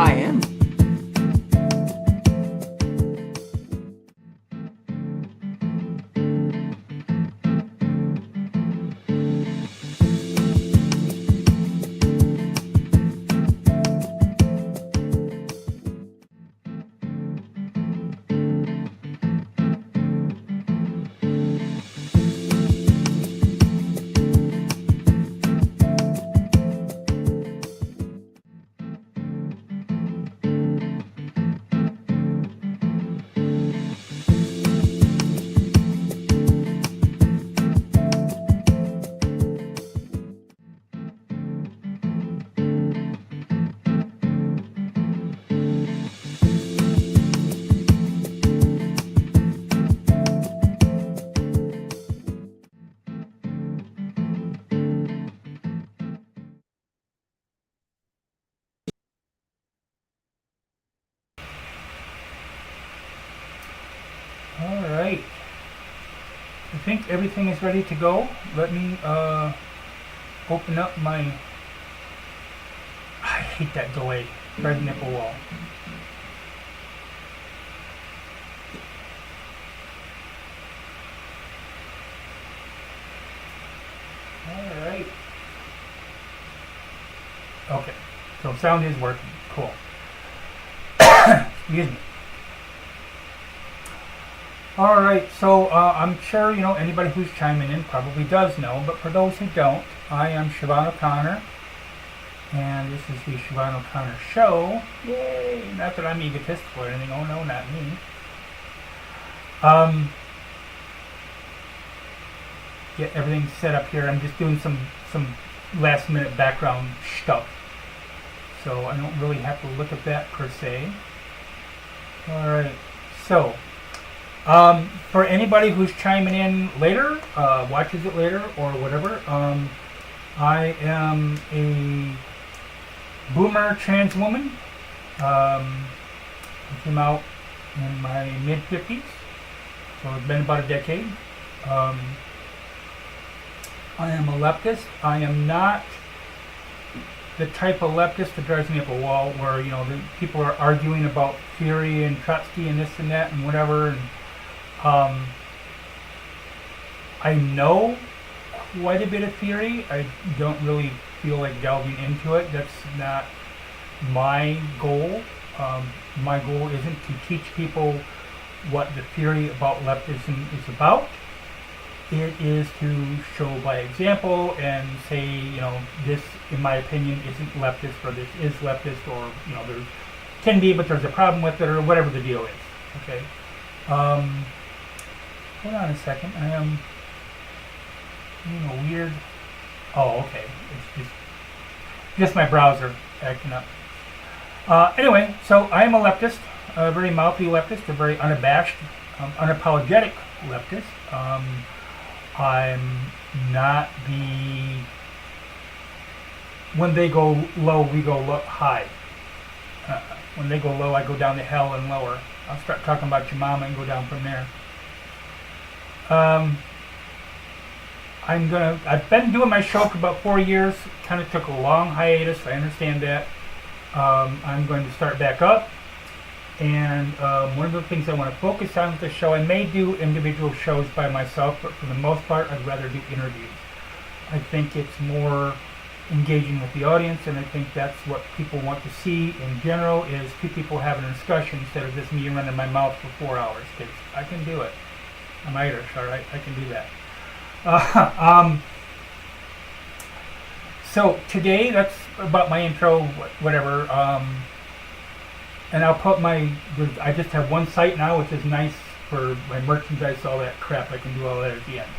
I am. Alright, I think everything is ready to go. Let me open up my, I hate that delay, red nipple wall. Alright. Okay, so sound is working, cool. Excuse me. Alright, so I'm sure, anybody who's chiming in probably does know, but for those who don't, I am Siobhan O'Connor, and this is the Siobhan O'Connor Show. Yay! Not that I'm egotistical or anything, oh no, not me. Get everything set up here. I'm just doing some last minute background stuff, so I don't really have to look at that per se. Alright, so for anybody who's chiming in later, watches it later, or whatever, I am a boomer trans woman. I came out in my mid-50s, so it's been about a decade. I am a leftist. I am not the type of leftist that drives me up a wall where, the people are arguing about theory and Trotsky and this and that and whatever, and I know quite a bit of theory. I don't really feel like delving into it. That's not my goal. My goal isn't to teach people what the theory about leftism is about. It is to show by example and say, this, in my opinion, isn't leftist, or this is leftist, or, there can be, but there's a problem with it, or whatever the deal is. Okay. Hold on a second. I am doing a weird. Oh, okay. It's just my browser acting up. Anyway, so I am a leftist, a very mouthy leftist, a very unabashed, unapologetic leftist. I'm not the. When they go low, we go high. When they go low, I go down to hell and lower. I'll start talking about your mama and go down from there. I've been doing my show for about 4 years. Kind of took a long hiatus. I understand that. I'm going to start back up. And one of the things I want to focus on with the show, I may do individual shows by myself, but for the most part, I'd rather do interviews. I think it's more engaging with the audience, and I think that's what people want to see in general, is two people having a discussion instead of just me running my mouth for 4 hours, because I can do it. I'm Irish, alright? I can do that. So today, that's about my intro, whatever. And I'll put I just have one site now, which is nice for my merchandise, all that crap. I can do all that at the end.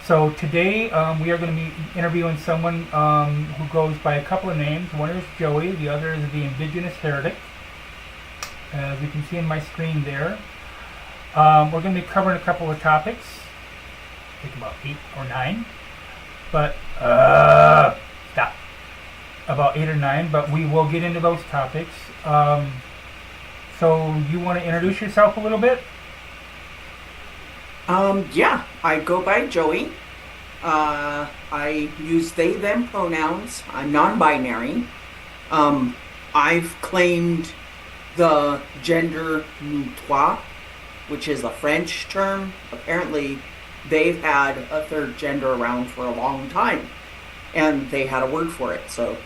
So today, we are going to be interviewing someone who goes by a couple of names. One is Joey, the other is the Indigenous Heretic. As you can see on my screen there. We're going to be covering a couple of topics. I think about 8 or 9. But, stop. About 8 or 9, but we will get into those topics. So you want to introduce yourself a little bit? Yeah, I go by Joey. I use they, them pronouns. I'm non-binary. I've claimed the gender neutre, which is a French term. Apparently, they've had a third gender around for a long time, and they had a word for it. So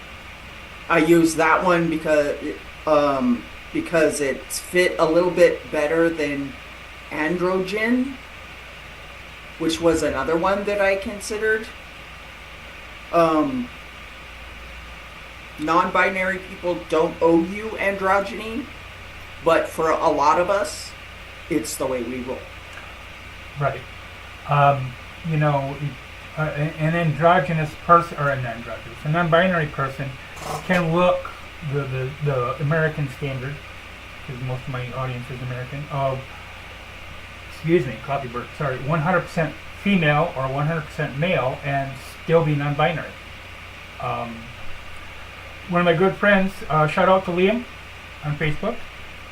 I use that one because it's fit a little bit better than androgen, which was another one that I considered. Non-binary people don't owe you androgyny, but for a lot of us, it's the way we roll. Right. You know, an androgynous person, or an androgynous, a non-binary person can look the American standard, because most of my audience is American, of, excuse me, coffee bird, sorry, 100% female or 100% male and still be non-binary. One of my good friends, shout out to Liam on Facebook,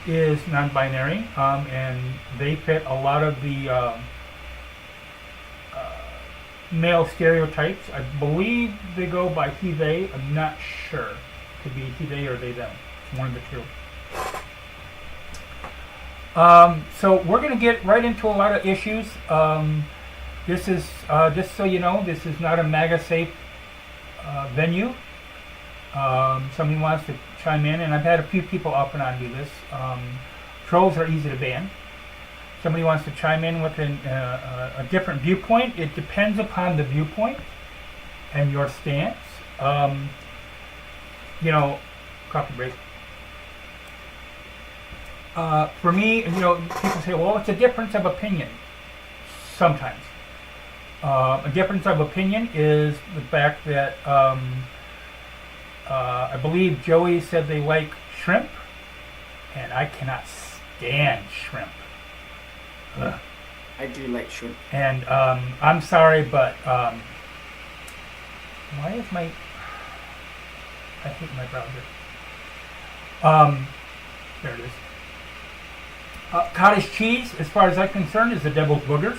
is non-binary, and they fit a lot of the male stereotypes. I believe they go by he, they. I'm not sure. Could be he, they, or they, them. One of the two. So we're going to get right into a lot of issues. This is, just so you know, this is not a MAGA safe venue. Somebody wants to chime in, and I've had a few people up and on do this. Trolls are easy to ban. Somebody wants to chime in with a different viewpoint. It depends upon the viewpoint and your stance. You know, coffee break. For me, you know, people say, well, it's a difference of opinion. Sometimes. A difference of opinion is the fact that I believe Joey said they like shrimp, and I cannot stand shrimp. Ugh. I do like shrimp. And I'm sorry, but why is my... I hate my browser. There it is. Cottage cheese, as far as I'm concerned, is the devil's boogers.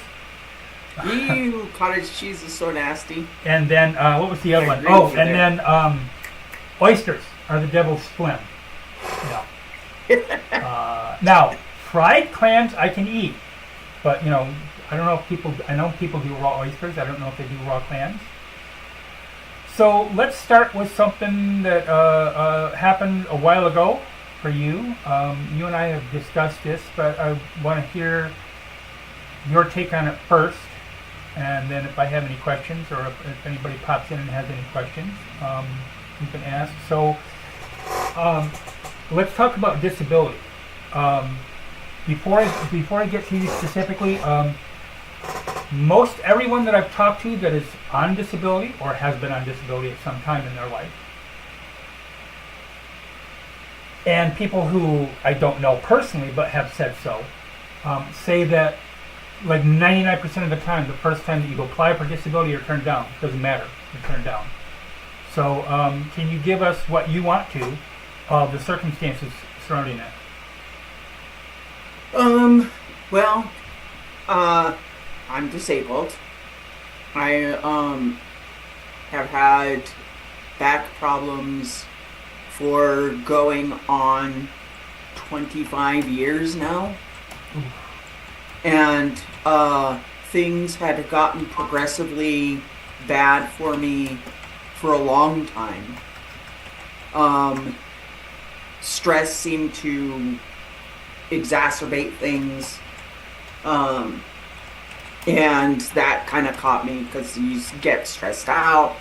Ew, cottage cheese is so nasty. And then, what was the other one? Oh, and then oysters are the devil's phlegm. No. Now, fried clams I can eat. But, you know, I don't know if people... I know people do raw oysters. I don't know if they do raw clams. So let's start with something that happened a while ago for you. You and I have discussed this, but I want to hear your take on it first. And then if I have any questions, or if anybody pops in and has any questions, you can ask. So let's talk about disability. Before I get to you specifically, most everyone that I've talked to that is on disability or has been on disability at some time in their life, and people who I don't know personally but have said so, say that like 99% of the time, the first time that you apply for disability, you're turned down. Doesn't matter, you're turned down. So can you give us what you want to of the circumstances surrounding that? Well, I'm disabled. I have had back problems for going on 25 years now. Ooh. And things had gotten progressively bad for me for a long time. Stress seemed to exacerbate things. And that kind of caught me because you get stressed out.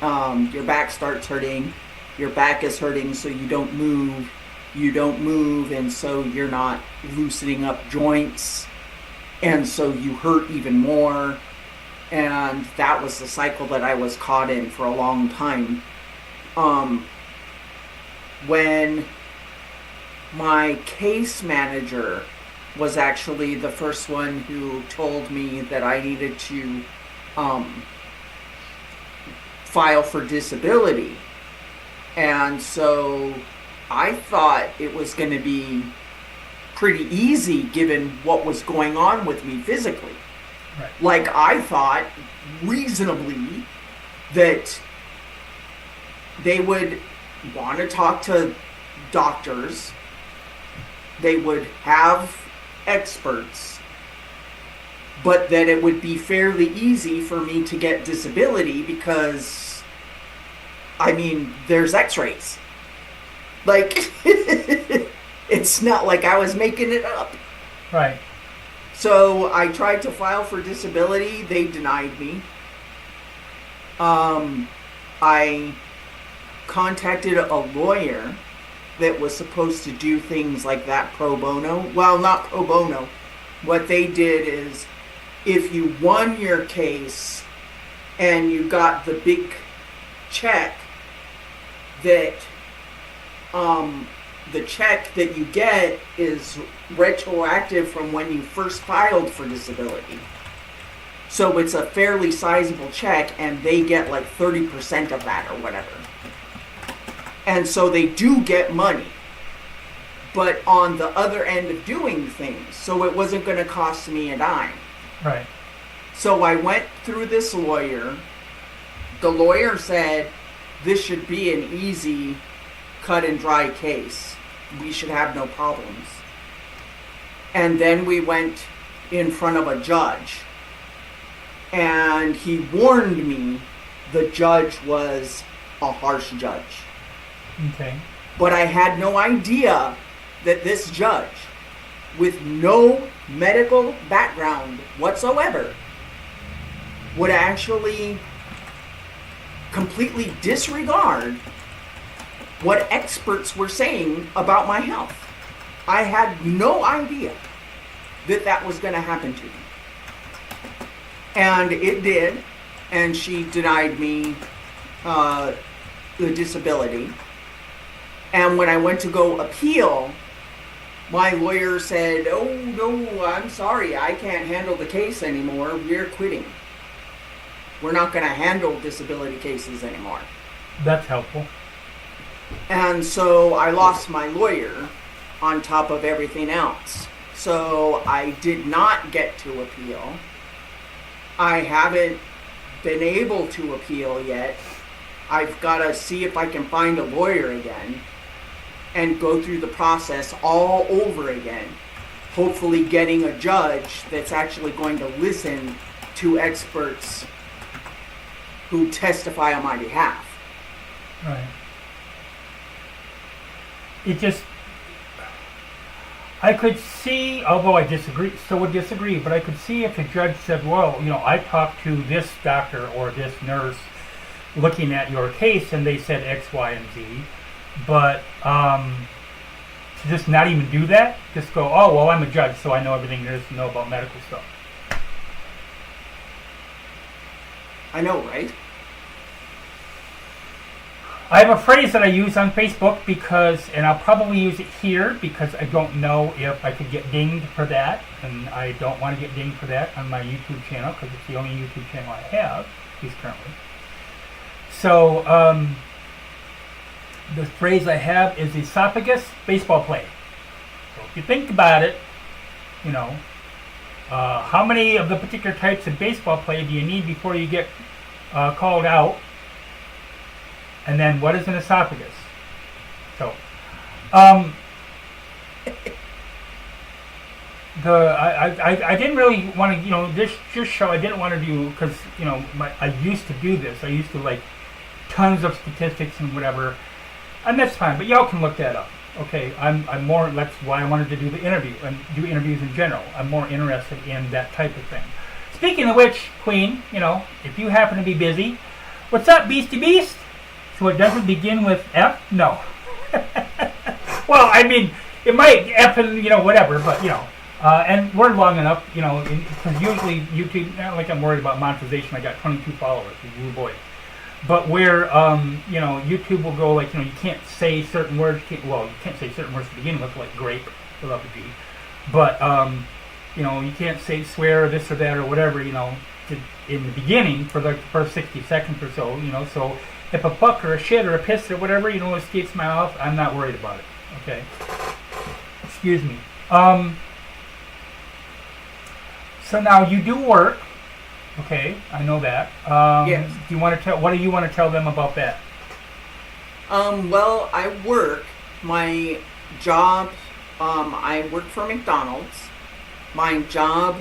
Your back starts hurting. Your back is hurting, so you don't move. You don't move, and so you're not loosening up joints. And so you hurt even more. And that was the cycle that I was caught in for a long time. When my case manager was actually the first one who told me that I needed to file for disability. And so I thought it was going to be pretty easy given what was going on with me physically. Right. Like, I thought reasonably that they would want to talk to doctors, they would have experts, but that it would be fairly easy for me to get disability because, I mean, there's x-rays. Like, it's not like I was making it up. Right. So I tried to file for disability. They denied me. I contacted a lawyer that was supposed to do things like that pro bono. Well, not pro bono. What they did is, if you won your case and you got the big check, that the check that you get is retroactive from when you first filed for disability. So it's a fairly sizable check, and they get like 30% of that or whatever. And so they do get money, but on the other end of doing things, so it wasn't going to cost me a dime. Right. So I went through this lawyer. The lawyer said this should be an easy cut and dry case. We should have no problems. And then we went in front of a judge, and he warned me the judge was a harsh judge. Okay. But I had no idea that this judge, with no medical background whatsoever, would actually completely disregard what experts were saying about my health. I had no idea that that was going to happen to me. And it did, and she denied me the disability. And when I went to go appeal, my lawyer said, "Oh, no, I'm sorry, I can't handle the case anymore. We're quitting. We're not going to handle disability cases anymore." That's helpful. And so I lost my lawyer on top of everything else. So I did not get to appeal. I haven't been able to appeal yet. I've got to see if I can find a lawyer again and go through the process all over again. Hopefully getting a judge that's actually going to listen to experts who testify on my behalf. Right. It just, I could see, although I would disagree, but I could see if a judge said, well, I talked to this doctor or this nurse looking at your case and they said X, Y, and Z, but to just not even do that, just go, oh, well, I'm a judge, so I know everything there is to know about medical stuff. I know, right? I have a phrase that I use on Facebook and I'll probably use it here because I don't know if I could get dinged for that, and I don't want to get dinged for that on my YouTube channel because it's the only YouTube channel I have, at least currently. So, the phrase I have is esophagus baseball play. So if you think about it, how many of the particular types of baseball play do you need before you get called out? And then what is an esophagus? So, I didn't really want to, this show I didn't want to do because, I used to do this. I used to tons of statistics and whatever, and that's fine. But y'all can look that up. Okay, I'm more. That's why I wanted to do the interview and do interviews in general. I'm more interested in that type of thing. Speaking of which, Queen, if you happen to be busy, what's up, Beastie Beast? So it doesn't begin with F? No. Well, I mean, it might F and, whatever, but, and we're long enough, because usually YouTube, not like I'm worried about monetization, I got 22 followers, oh boy. But where, YouTube will go you can't say certain words, you can't say certain words to begin with, like grape, without the G. But, you can't say swear or this or that or whatever, in the beginning for the first 60 seconds or so, so if a fuck or a shit or a piss or whatever, escapes my mouth, I'm not worried about it. Okay. Excuse me. So now you do work. Okay, I know that. Yes. What do you want to tell them about that? Well, I work, My job, I work for McDonald's. My job,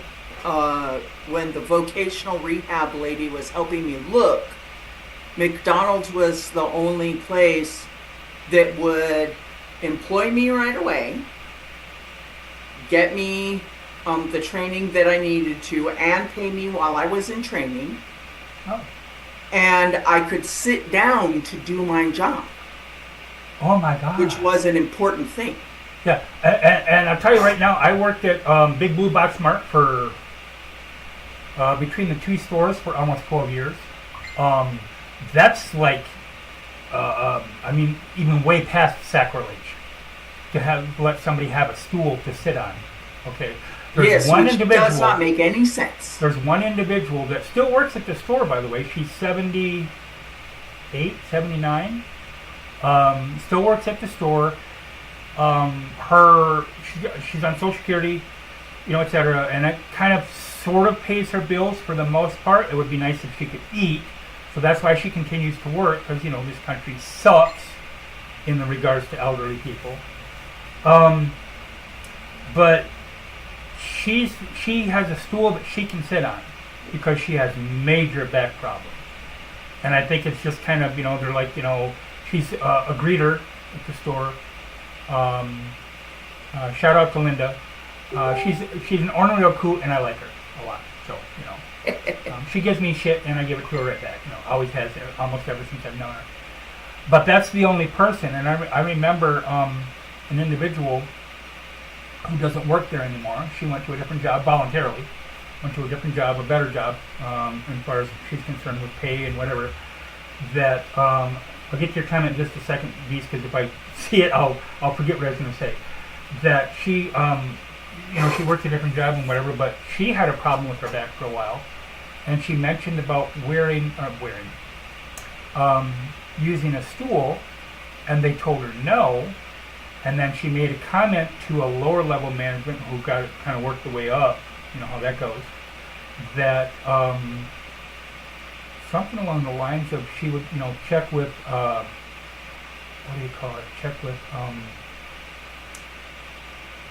when the vocational rehab lady was helping me look, McDonald's was the only place that would employ me right away, get me the training that I needed to, and pay me while I was in training. Oh. And I could sit down to do my job. Oh my God. Which was an important thing. Yeah, and I'll tell you right now, I worked at Big Blue Box Mart for between the two stores for almost 12 years. That's like, I mean, even way past sacrilege to let somebody have a stool to sit on. Okay. Yes, which does not make any sense. There's one individual that still works at the store, by the way. She's 78, 79. Still works at the store. She's on Social Security, etc. And it kind of sort of pays her bills for the most part. It would be nice if she could eat. So that's why she continues to work, because, this country sucks in the regards to elderly people. But she has a stool that she can sit on because she has major back problems. And I think it's just kind of, they're like, she's a greeter at the store. Shout out to Linda. She's an ornamental coot, and I like her a lot. So, she gives me shit, and I give it to her right back. Always has, almost ever since I've known her. But that's the only person. And I remember an individual who doesn't work there anymore. She went to a different job voluntarily. Went to a different job, a better job, as far as she's concerned with pay and whatever. That I'll get to your comment in just a second, Beast, because if I see it, I'll forget what I was going to say. That she, she worked a different job and whatever, but she had a problem with her back for a while, and she mentioned about using a stool, and they told her no. And then she made a comment to a lower level management who got it kind of worked the way up, how that goes, that something along the lines of she would, check with, what do you call it? Check with,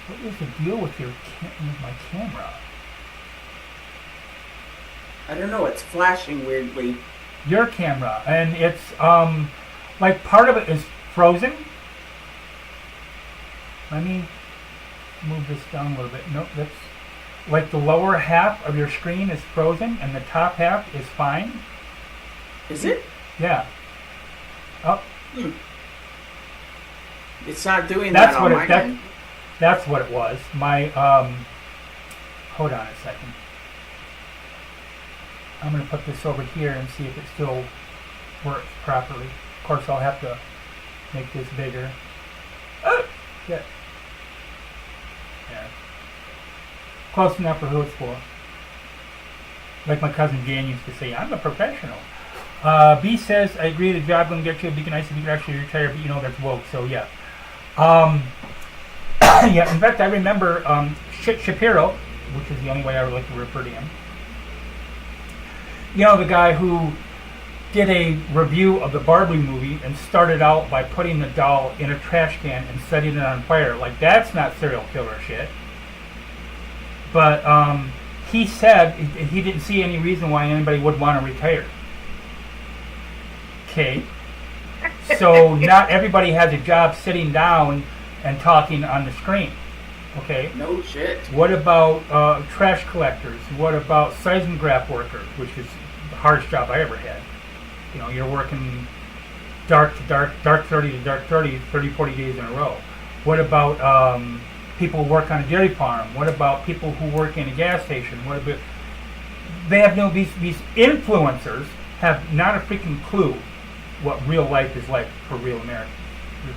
what was the deal with with my camera? I don't know, it's flashing weirdly. Your camera, and it's, like part of it is frozen. Let me move this down a little bit. Nope, that's like the lower half of your screen is frozen and the top half is fine. Is it? Yeah. Oh. It's not doing that on my end. That's what it was. My, hold on a second. I'm going to put this over here and see if it still works properly. Of course, I'll have to make this bigger. Yeah. Close enough for who it's for. Like my cousin Jan used to say, I'm a professional. B says, I agree the job wouldn't get you. It'd be nice if you could actually retire, but that's woke, so yeah. Yeah, in fact, I remember Shapiro, which is the only way I would like to refer to him. The guy who did a review of the Barbie movie and started out by putting the doll in a trash can and setting it on fire. Like, that's not serial killer shit. But he said he didn't see any reason why anybody would want to retire. Okay. So not everybody has a job sitting down and talking on the screen. Okay. No shit. What about trash collectors? What about seismograph workers, which is the hardest job I ever had? You're working dark 30 to dark 30, 40 days in a row. What about people who work on a dairy farm? What about people who work in a gas station? What about, they have these influencers have not a freaking clue what real life is like for real Americans,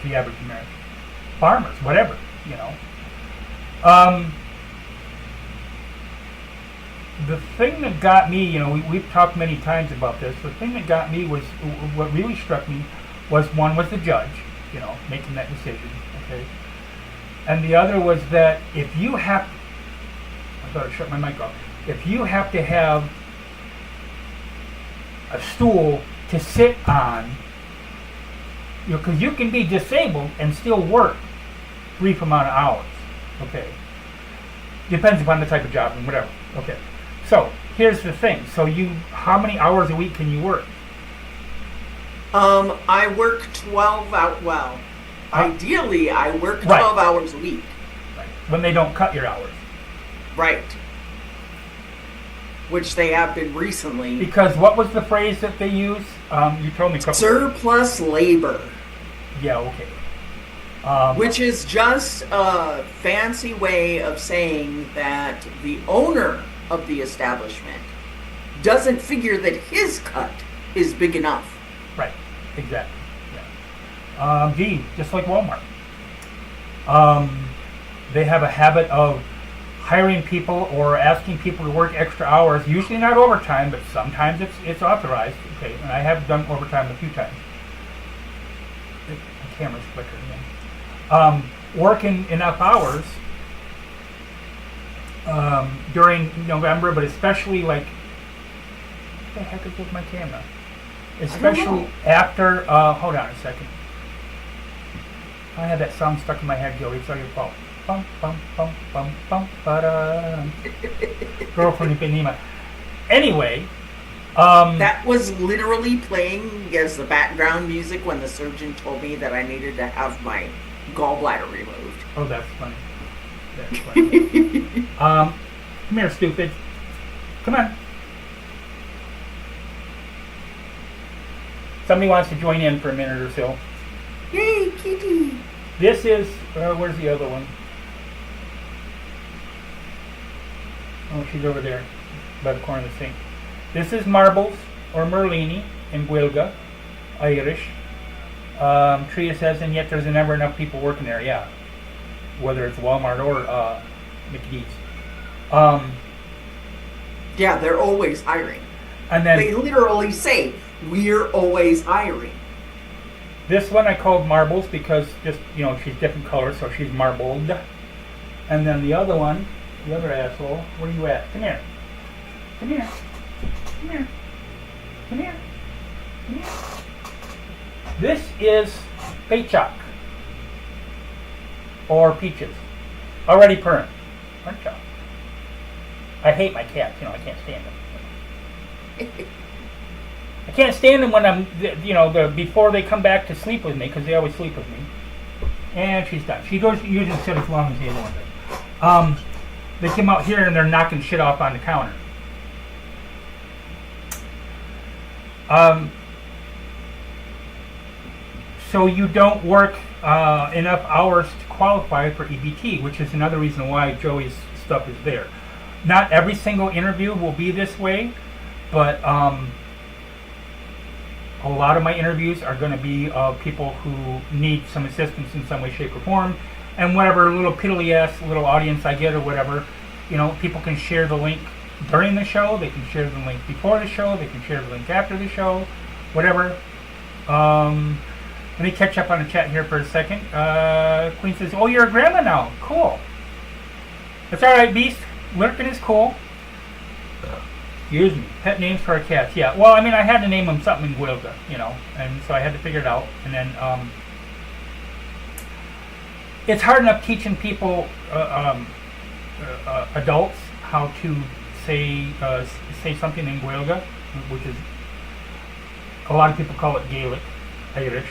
the average American. Farmers, whatever, The thing that got me, we've talked many times about this, the thing that got me was, what really struck me was, one was the judge, making that decision, okay? And the other was that if you have, I thought I shut my mic off, if you have to have a stool to sit on because you can be disabled and still work brief amount of hours. Okay. Depends upon the type of job and whatever. Okay. So here's the thing. So how many hours a week can you work? I work 12 out. Well, ideally, I work 12 hours a week. Right. When they don't cut your hours. Right. Which they have been recently. Because what was the phrase that they use? You told me. Surplus labor. Yeah. Okay. Which is just a fancy way of saying that the owner of the establishment doesn't figure that his cut is big enough. Right, exactly. Yeah. Just like Walmart. They have a habit of hiring people or asking people to work extra hours, usually not overtime, but sometimes it's authorized. Okay, and I have done overtime a few times. The camera's flickering again. Working enough hours during November, but especially like, what the heck is with my camera? Especially after, hold on a second. I had that song stuck in my head, Joey. It's all your fault. Bum, bum, bum, bum, bum, ba-da. Girl from Ipanema. Anyway. That was literally playing as the background music when the surgeon told me that I needed to have my gallbladder removed. Oh, that's funny. That's funny. Come here, stupid. Come on. Somebody wants to join in for a minute or so. Yay, kitty! This is, where's the other one? Oh, she's over there by the corner of the sink. This is Marbles, or Merlini, in Gaeilge, Irish. Tria says, and yet there's never enough people working there, yeah. Whether it's Walmart or Mickey D's. Yeah, they're always hiring. And then they literally say, we're always hiring. This one I called Marbles because just, she's different colors, so she's marbled. And then the other one, the other asshole, where are you at? Come here. Come here. Come here. Come here. Come here. This is Paychock. Or Peaches. Already purring. Aren't you? I hate my cats, I can't stand them. I can't stand them when I'm, before they come back to sleep with me, because they always sleep with me. And she's done. She goes usually sit as long as the other one does. They come out here and they're knocking shit off on the counter. So you don't work enough hours to qualify for EBT, which is another reason why Joey's stuff is there. Not every single interview will be this way, but a lot of my interviews are going to be people who need some assistance in some way, shape, or form, and whatever little piddly-ass little audience I get or whatever, people can share the link during the show, they can share the link before the show, they can share the link after the show, whatever. Let me catch up on the chat here for a second. Queen says, oh, you're a grandma now. Cool. That's all right, Beast. Lurkin is cool. Excuse me. Pet names for our cats. Yeah. Well, I had to name them something in Gaeilge, and so I had to figure it out. And then it's hard enough teaching people, adults, how to say something in Gaeilge, which is, a lot of people call it Gaelic, Irish.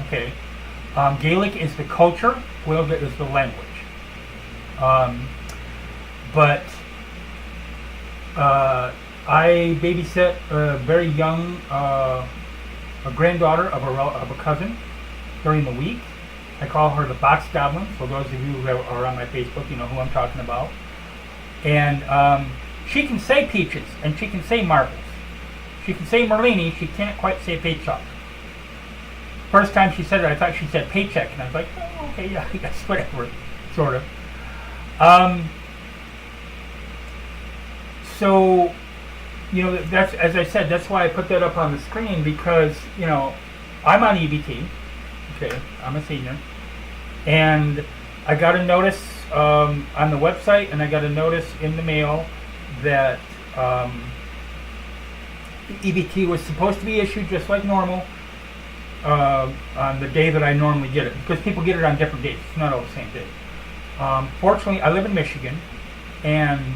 Okay. Gaelic is the culture, Gaeilge is the language. But I babysit a very young a granddaughter of a cousin during the week. I call her the Box Goblin, so those of you who are on my Facebook, you know who I'm talking about. And she can say peaches, and she can say marbles. She can say Merlini, she can't quite say paycheck. First time she said it, I thought she said paycheck, and I was like, oh, okay, yeah, I guess whatever, sort of. So, that's, as I said, that's why I put that up on the screen, because, I'm on EBT, okay, I'm a senior, and I got a notice on the website, and I got a notice in the mail that EBT was supposed to be issued just like normal, on the day that I normally get it, because people get it on different days. It's not all the same day. Fortunately, I live in Michigan, and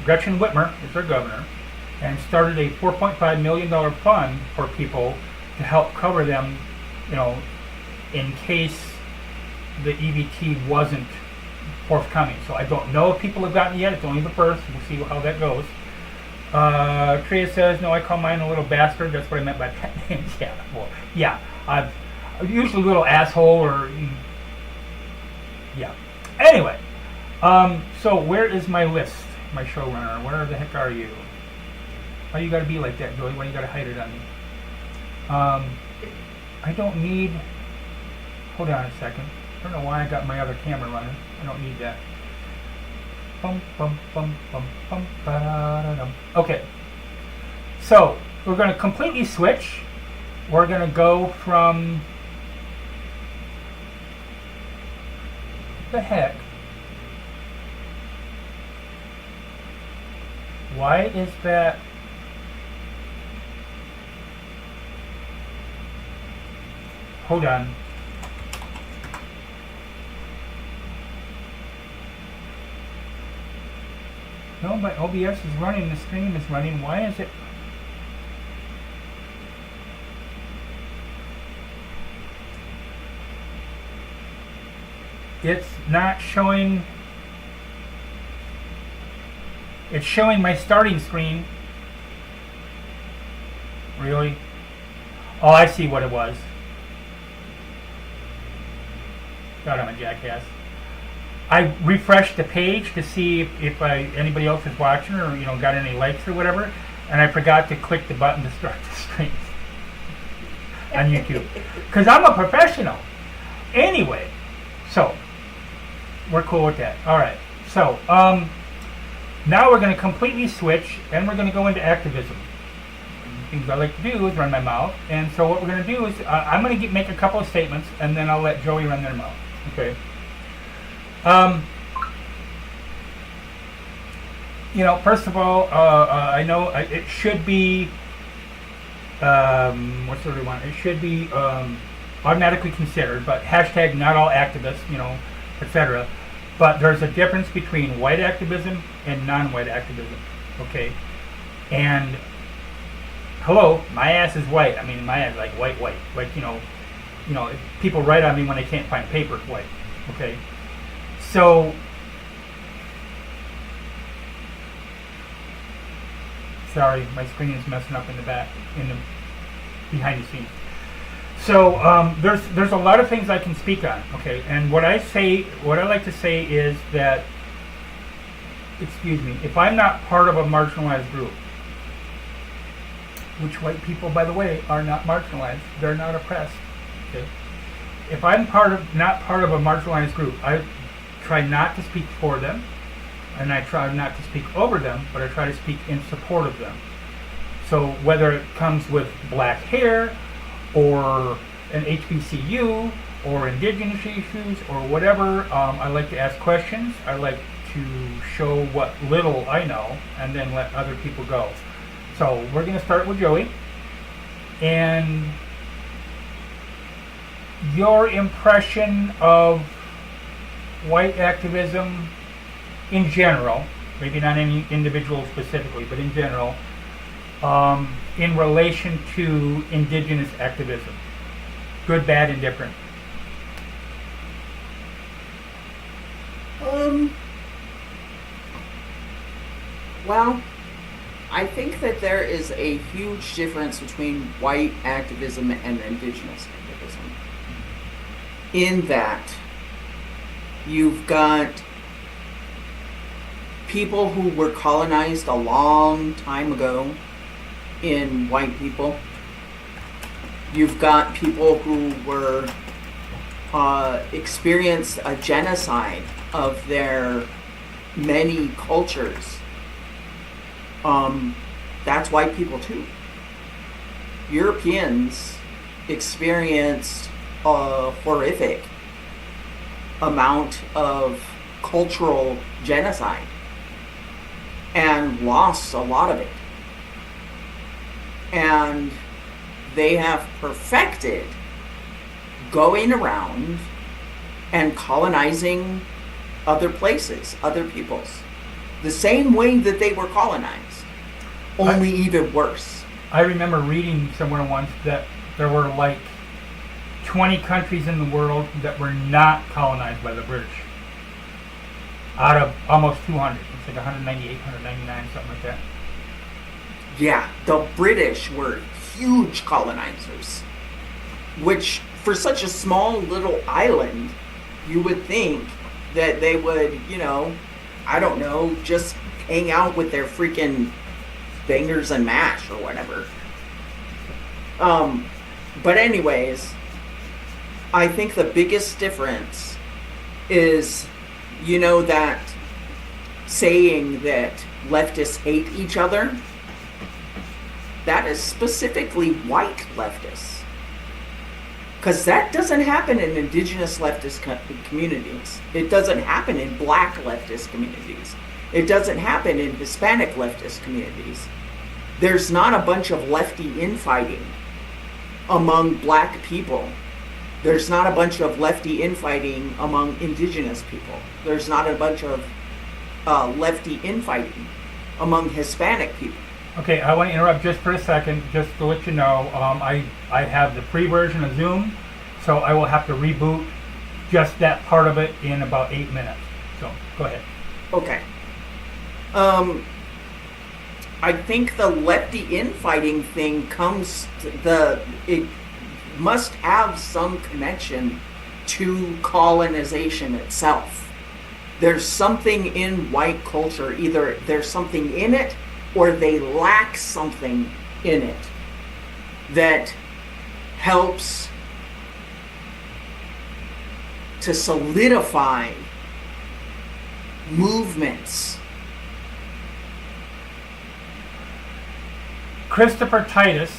Gretchen Whitmer is our governor, and started a $4.5 million fund for people to help cover them, in case the EBT wasn't forthcoming. So I don't know if people have gotten it yet. It's only the first. We'll see how that goes. Tria says, no, I call mine a little bastard. That's what I meant by pet names. Yeah, well, yeah. I'm usually a little asshole or... Yeah. Anyway, so where is my list, my showrunner? Where the heck are you? Why you gotta be like that, Joey? Why you gotta hide it on me? I don't need... Hold on a second. I don't know why I got my other camera running. I don't need that. Bum, bum, bum, bum, bum, ba-da-da-dum. Okay. So, we're going to completely switch. We're going to go from... The heck? Why is that... Hold on. No, my OBS is running, the stream is running. Why is it? It's not showing. It's showing my starting screen. Really? Oh, I see what it was. God, I'm a jackass. I refreshed the page to see if anybody else is watching or got any likes or whatever, and I forgot to click the button to start the stream on YouTube because I'm a professional. Anyway, so we're cool with that. All right. So now we're going to completely switch, and we're going to go into activism. Things I like to do is run my mouth, and so what we're going to do is I'm going to make a couple of statements, and then I'll let Joey run their mouth. Okay. First of all, I know it should be, what's the other one? It should be automatically considered, but hashtag not all activists, etc. But there's a difference between white activism and non-white activism, okay? And, hello, my ass is white. I mean, my ass is like white. Like, if people write on me when they can't find paper, white, okay? So, sorry, my screen is messing up in the back, behind the scenes. So there's a lot of things I can speak on, okay? And what I like to say is that, excuse me, if I'm not part of a marginalized group, which white people, by the way, are not marginalized, they're not oppressed, okay? If I'm not part of a marginalized group, I try not to speak for them, and I try not to speak over them, but I try to speak in support of them. So whether it comes with black hair, or an HBCU, or indigenous issues, or whatever, I like to ask questions. I like to show what little I know, and then let other people go. So we're going to start with Joey. And your impression of white activism in general, maybe not any individual specifically, but in general, in relation to indigenous activism, good, bad, indifferent. Well, I think that there is a huge difference between white activism and indigenous activism. In that, you've got people who were colonized a long time ago in white people. You've got people who were experienced a genocide of their many cultures. That's white people too. Europeans experienced a horrific amount of cultural genocide and lost a lot of it. And they have perfected going around and colonizing other places, other peoples, the same way that they were colonized, only even worse. I remember reading somewhere once that there were like 20 countries in the world that were not colonized by the British. Out of almost 200. It's like 198, 199, something like that. Yeah, the British were huge colonizers, which for such a small little island, you would think that they would, I don't know, just hang out with their freaking bangers and mash or whatever. But anyways, I think the biggest difference is, that saying that leftists hate each other, that is specifically white leftists. Because that doesn't happen in indigenous leftist communities. It doesn't happen in black leftist communities. It doesn't happen in Hispanic leftist communities. There's not a bunch of lefty infighting among black people. There's not a bunch of lefty infighting among indigenous people. There's not a bunch of lefty infighting among Hispanic people. Okay, I want to interrupt just for a second, just to let you know, I have the free version of Zoom, so I will have to reboot just that part of it in about 8 minutes. So, go ahead. Okay. I think the lefty infighting thing it must have some connection to colonization itself. There's something in white culture, either there's something in it or they lack something in it that helps to solidify movements. Christopher Titus,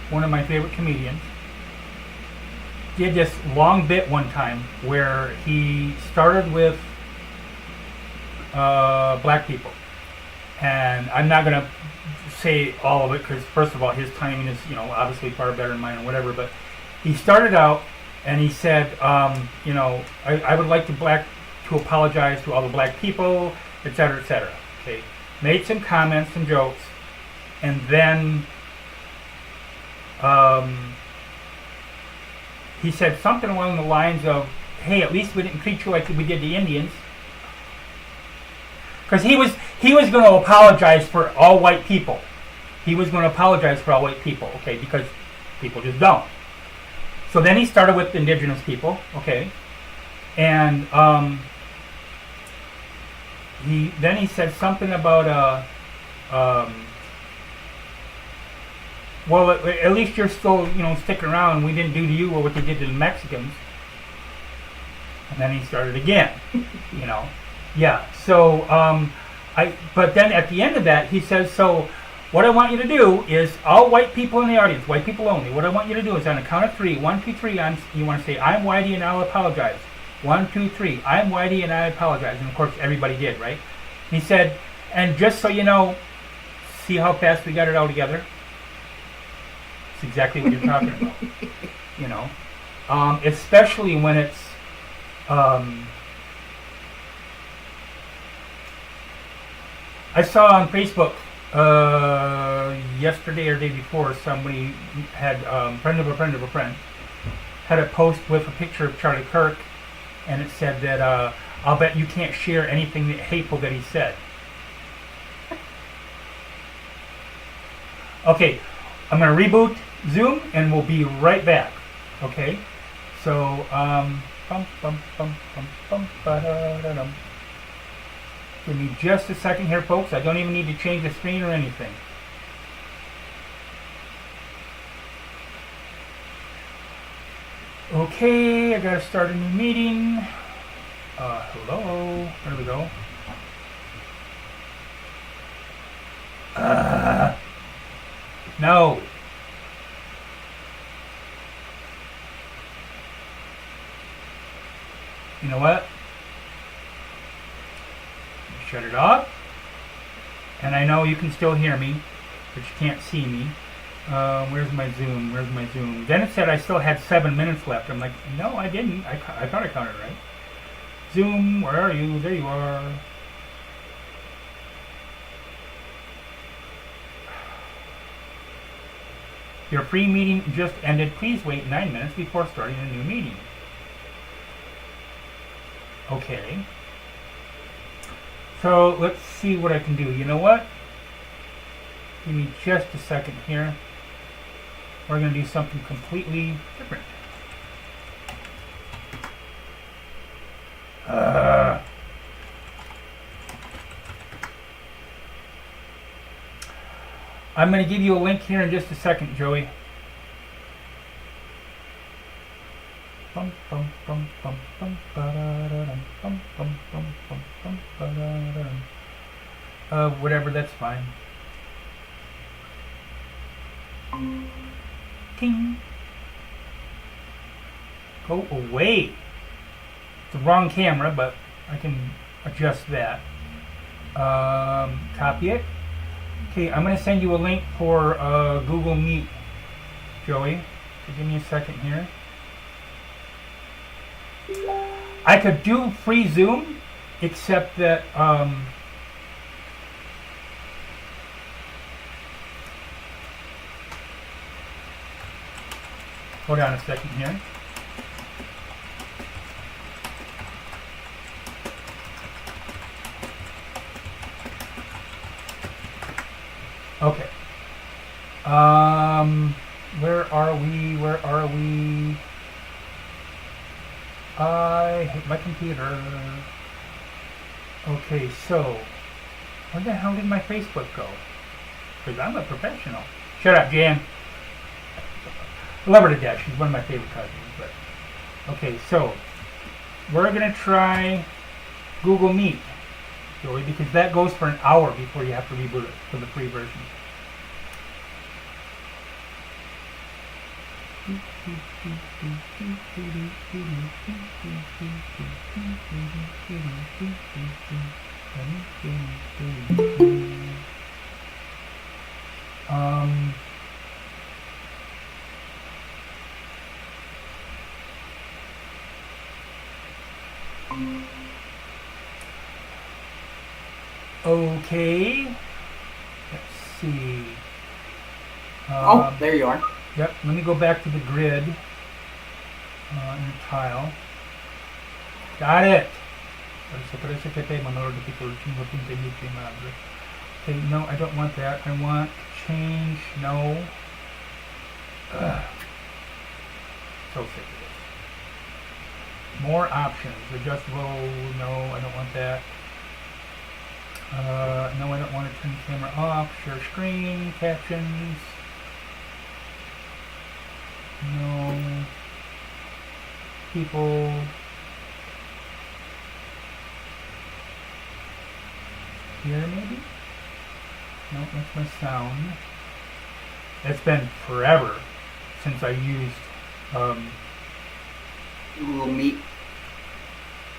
one of my favorite comedians, did this long bit one time where he started with black people. And I'm not going to say all of it because, first of all, his timing is, obviously far better than mine or whatever. But he started out and he said, I would like to apologize to all the black people, et cetera, et cetera. Okay, made some comments and jokes, and then he said something along the lines of, "Hey, at least we didn't treat you like we did the Indians." Because he was going to apologize for all white people. He was going to apologize for all white people, okay, because people just don't. So then he started with indigenous people, okay, and he said something about well, at least you're still sticking around. We didn't do to you what they did to the Mexicans. And then he started again, Yeah, so, but then at the end of that, he says, so what I want you to do is, all white people in the audience, white people only, what I want you to do is on the count of 3, 1, 2, 3, you want to say, I'm Whitey and I'll apologize. 1, 2, 3, I'm Whitey and I apologize. And of course, everybody did, right? And he said, and just so you know, see how fast we got it all together? It's exactly what you're talking about, especially when it's, I saw on Facebook yesterday or day before, somebody had friend of a friend of a friend had a post with a picture of Charlie Kirk, and it said that I'll bet you can't share anything hateful that he said. Okay, I'm going to reboot Zoom, and we'll be right back. Okay, so give me just a second here, folks. I don't even need to change the screen or anything. Okay, I gotta start a new meeting. Hello. There we go. No. You know what? Shut it off. And I know you can still hear me, but you can't see me. Where's my Zoom? Where's my Zoom? Then it said I still had 7 minutes left. I'm like, no, I didn't. I thought I counted right. Zoom, where are you? There you are. Your free meeting just ended. Please wait 9 minutes before starting a new meeting. Okay. So let's see what I can do. You know what? Give me just a second here. We're going to do something completely different. I'm going to give you a link here in just a second, Joey. Whatever, that's fine. Ting. Go away. It's the wrong camera, but I can adjust that. Copy it. Okay, I'm going to send you a link for Google Meet, Joey. So give me a second here. I could do free Zoom, except that hold on a second here. Okay. Where are we? Where are we? I hate my computer. Okay, so where the hell did my Facebook go? Because I'm a professional. Shut up, Jan. I love her to death. She's one of my favorite cousins. But okay, so we're gonna try Google Meet, Joey, because that goes for an hour before you have to reboot it for the free version. Okay, let's see. Oh, there you are. Yep, let me go back to the grid in the tile. Got it. Okay, no, I don't want that. I want change, no. Ugh. So sick of this. More options. Adjustable, no, I don't want that. No, I don't want to turn the camera off. Share screen, captions. No. People. Here maybe? No, that's my sound. It's been forever since I used Google Meet.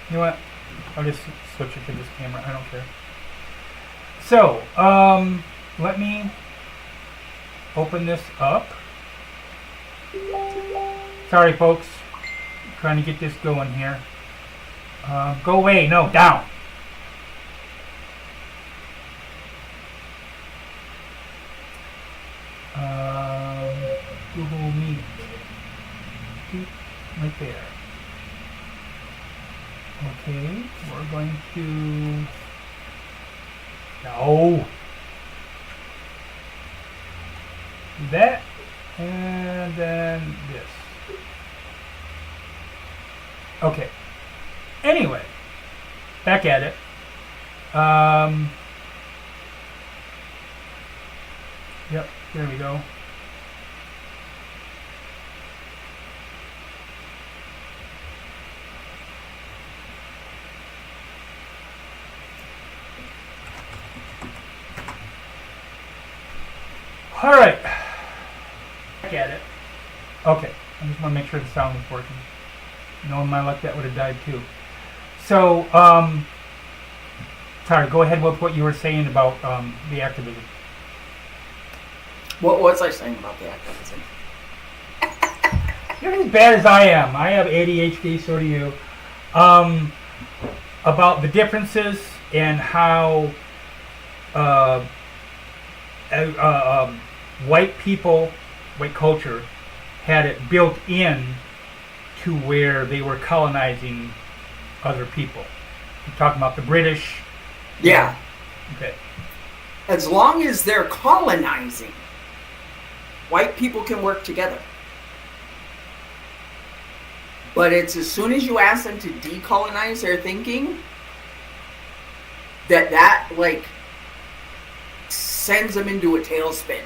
You know what? I'll just switch it to this camera. I don't care. So, let me open this up. Sorry, folks. Trying to get this going here. Go away. No, down. Google Meet. Right there. Okay, we're going to... No! That, and then this. Okay. Anyway, back at it. Yep, there we go. All right. Back at it. Okay. I just want to make sure the sound is working. Knowing my luck, that would have died too. So, sorry, go ahead with what you were saying about the activism. What was I saying about the activism? You're as bad as I am. I have ADHD, so do you. About the differences and how white people, white culture, had it built in to where they were colonizing other people. You're talking about the British. Yeah. Okay. As long as they're colonizing, white people can work together. But it's as soon as you ask them to decolonize their thinking, that like sends them into a tailspin.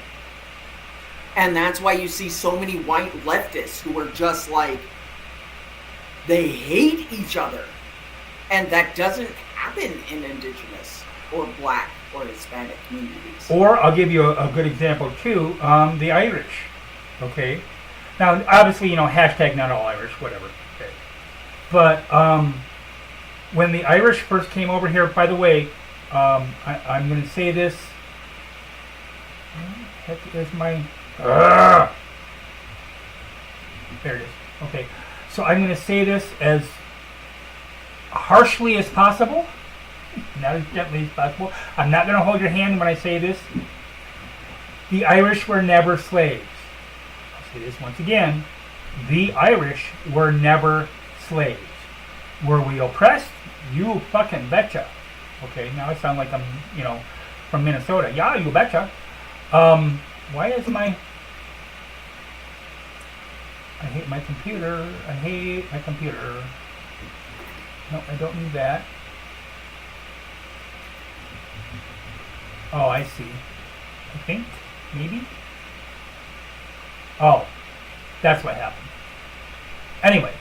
And that's why you see so many white leftists who are just like, they hate each other. And that doesn't happen in indigenous or black or Hispanic communities. Or I'll give you a good example too, the Irish. Okay. Now, obviously, hashtag not all Irish, whatever. Okay. But when the Irish first came over here, by the way, I'm going to say this. Heck is my... There it is. Okay. So I'm going to say this as harshly as possible, not as gently as possible. I'm not going to hold your hand when I say this. The Irish were never slaves. I'll say this once again. The Irish were never slaves. Were we oppressed? You fucking betcha. Okay, now I sound like I'm, from Minnesota. Yeah, you betcha. Why is my... I hate my computer. I hate my computer. No, I don't need that. Oh, I see. I think, maybe? Oh, that's what happened. Anyway,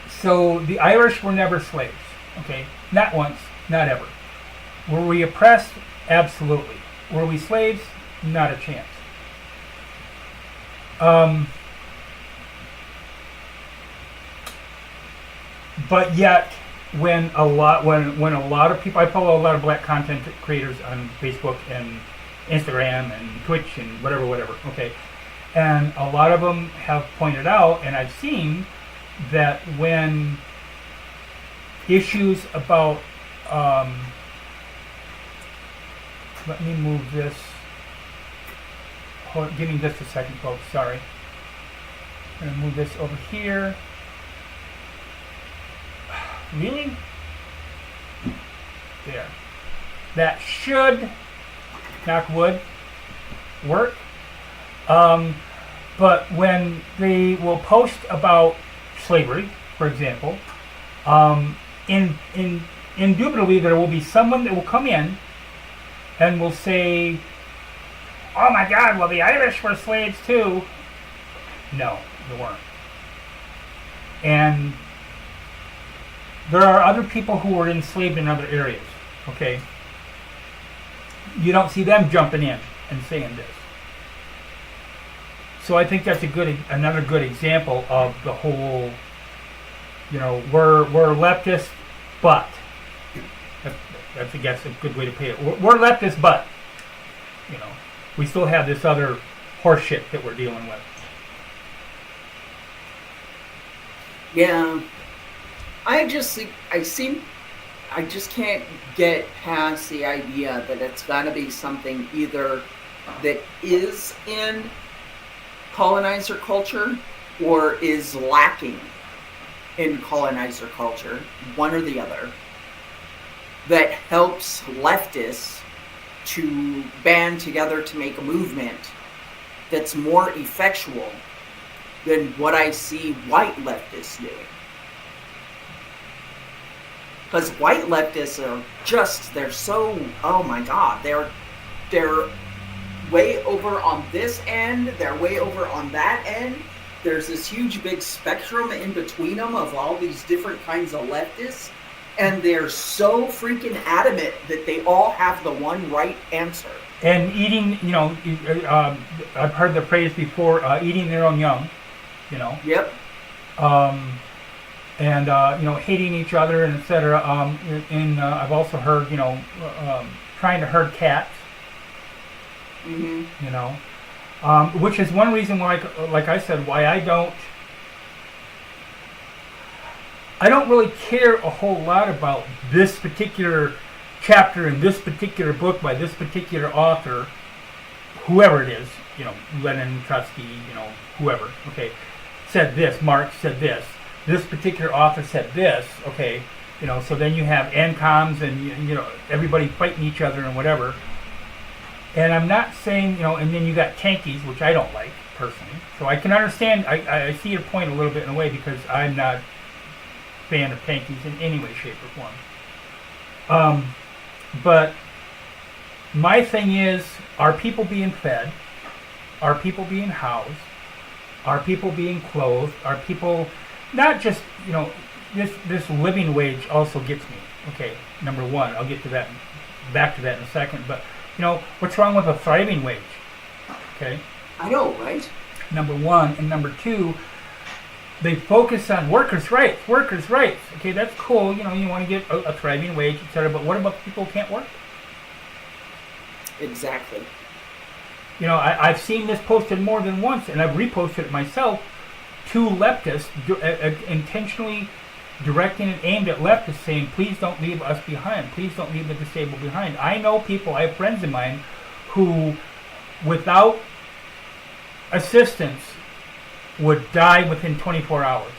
so the Irish were never slaves, okay? Not once, not ever. Were we oppressed? Absolutely. Were we slaves? Not a chance. But yet, when a lot of people, I follow a lot of black content creators on Facebook and Instagram and Twitch and whatever, okay, and a lot of them have pointed out, and I've seen that when issues about, let me move this. Give me just a second, folks. Sorry. I'm going to move this over here. Really? There. That should, knock wood, work. But when they will post about slavery, for example, indubitably there will be someone that will come in and will say, oh my God, well the Irish were slaves too. No, they weren't. And there are other people who were enslaved in other areas, okay? You don't see them jumping in and saying this. So I think that's another good example of the whole, we're leftists, but that's I guess a good way to pay it. We're leftists, but we still have this other horse shit that we're dealing with. Yeah. I just can't get past the idea that it's got to be something either that is in colonizer culture or is lacking in colonizer culture, one or the other, that helps leftists to band together to make a movement that's more effectual than what I see white leftists doing. Because white leftists are they're so, oh my God, they're way over on this end, they're way over on that end. There's this huge big spectrum in between them of all these different kinds of leftists, and they're so freaking adamant that they all have the one right answer. And eating, I've heard the phrase before, eating their own young, Yep. And hating each other and etc. I've also heard trying to herd cats, Mm-hmm. You know, which is one reason why, like I said, why I don't really care a whole lot about this particular chapter in this particular book by this particular author, whoever it is, you know, Lenin, Trotsky, you know, whoever, okay, said this, Marx said this particular author said this, okay, you know, so then you have ANCOMs and, you know, everybody fighting each other and whatever. And I'm not saying, you know, and then you got tankies, which I don't like, personally. So I can understand, I see your point a little bit in a way, because I'm not a fan of tankies in any way, shape, or form. But my thing is, are people being fed? Are people being housed? Are people being clothed? Are people, not just, you know, this living wage also gets me. Okay, number one, I'll get to that, back to that in a second, but, you know, what's wrong with a thriving wage? Okay? I know, right? Number one. And number two, they focus on workers' rights, workers' rights. Okay, that's cool, you know, you want to get a thriving wage, etc., but what about people who can't work? Exactly. You know, I've seen this posted more than once, and I've reposted it myself, to leftists, intentionally directing and aimed at leftists, saying, please don't leave us behind. Please don't leave the disabled behind. I know people, I have friends of mine, who, without assistance, would die within 24 hours.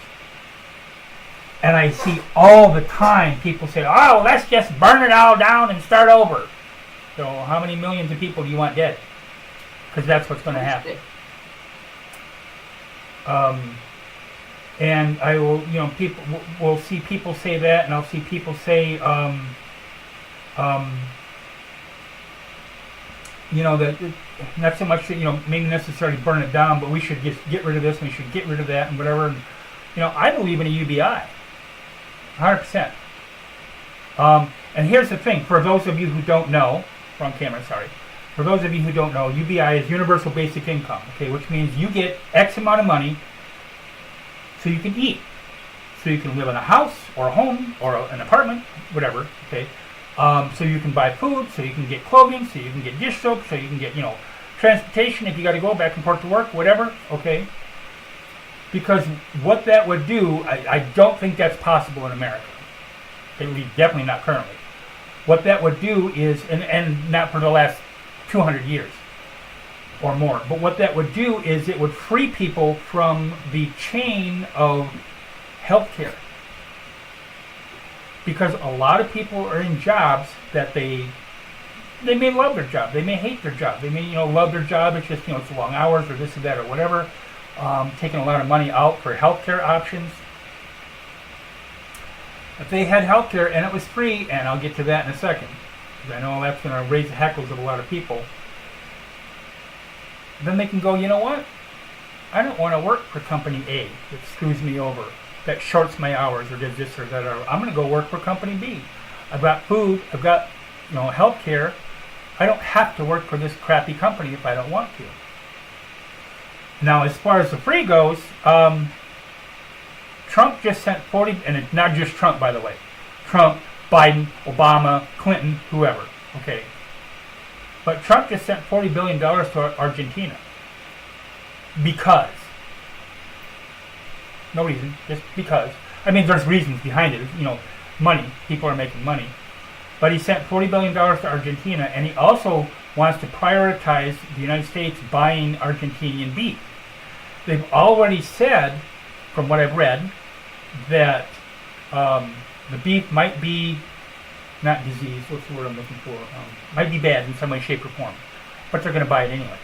And I see all the time people say, oh, let's just burn it all down and start over. So how many millions of people do you want dead? Because that's what's going to happen. And I will, you know, people will see people say that, and I'll see people say, you know, that not so much that, you know, maybe necessarily burn it down, but we should just get rid of this, and we should get rid of that, and whatever. And, you know, I believe in a UBI, 100%. And here's the thing: for those of you who don't know, wrong camera, sorry. For those of you who don't know, UBI is Universal Basic Income, okay, which means you get X amount of money so you can eat, so you can live in a house or a home or an apartment, whatever, okay. So you can buy food, so you can get clothing, so you can get dish soap, so you can get, you know, transportation if you got to go back and forth to work, whatever, okay. Because what that would do, I don't think that's possible in America. At least definitely not currently. What that would do is, and not for the last 200 years or more, but what that would do is it would free people from the chain of healthcare. Because a lot of people are in jobs that they may love their job, they may hate their job, they may, you know, love their job, it's just, you know, it's long hours or this or that or whatever, taking a lot of money out for healthcare options. If they had healthcare and it was free, and I'll get to that in a second, because I know that's going to raise the hackles of a lot of people, then they can go, you know what? I don't want to work for company A that screws me over, that shorts my hours or does this or that. Or I'm going to go work for company B. I've got food, I've got, you know, health care. I don't have to work for this crappy company if I don't want to. Now, as far as the free goes, Trump just sent 40, and it's not just Trump, by the way. Trump, Biden, Obama, Clinton, whoever. Okay. But Trump just sent $40 billion to Argentina. Because. No reason, just because. I mean, there's reasons behind it. You know, money. People are making money. But he sent $40 billion to Argentina, and he also wants to prioritize the United States buying Argentinian beef. They've already said, from what I've read, that the beef might be not diseased, what's the word I'm looking for? Might be bad in some way, shape, or form. But they're going to buy it anyway.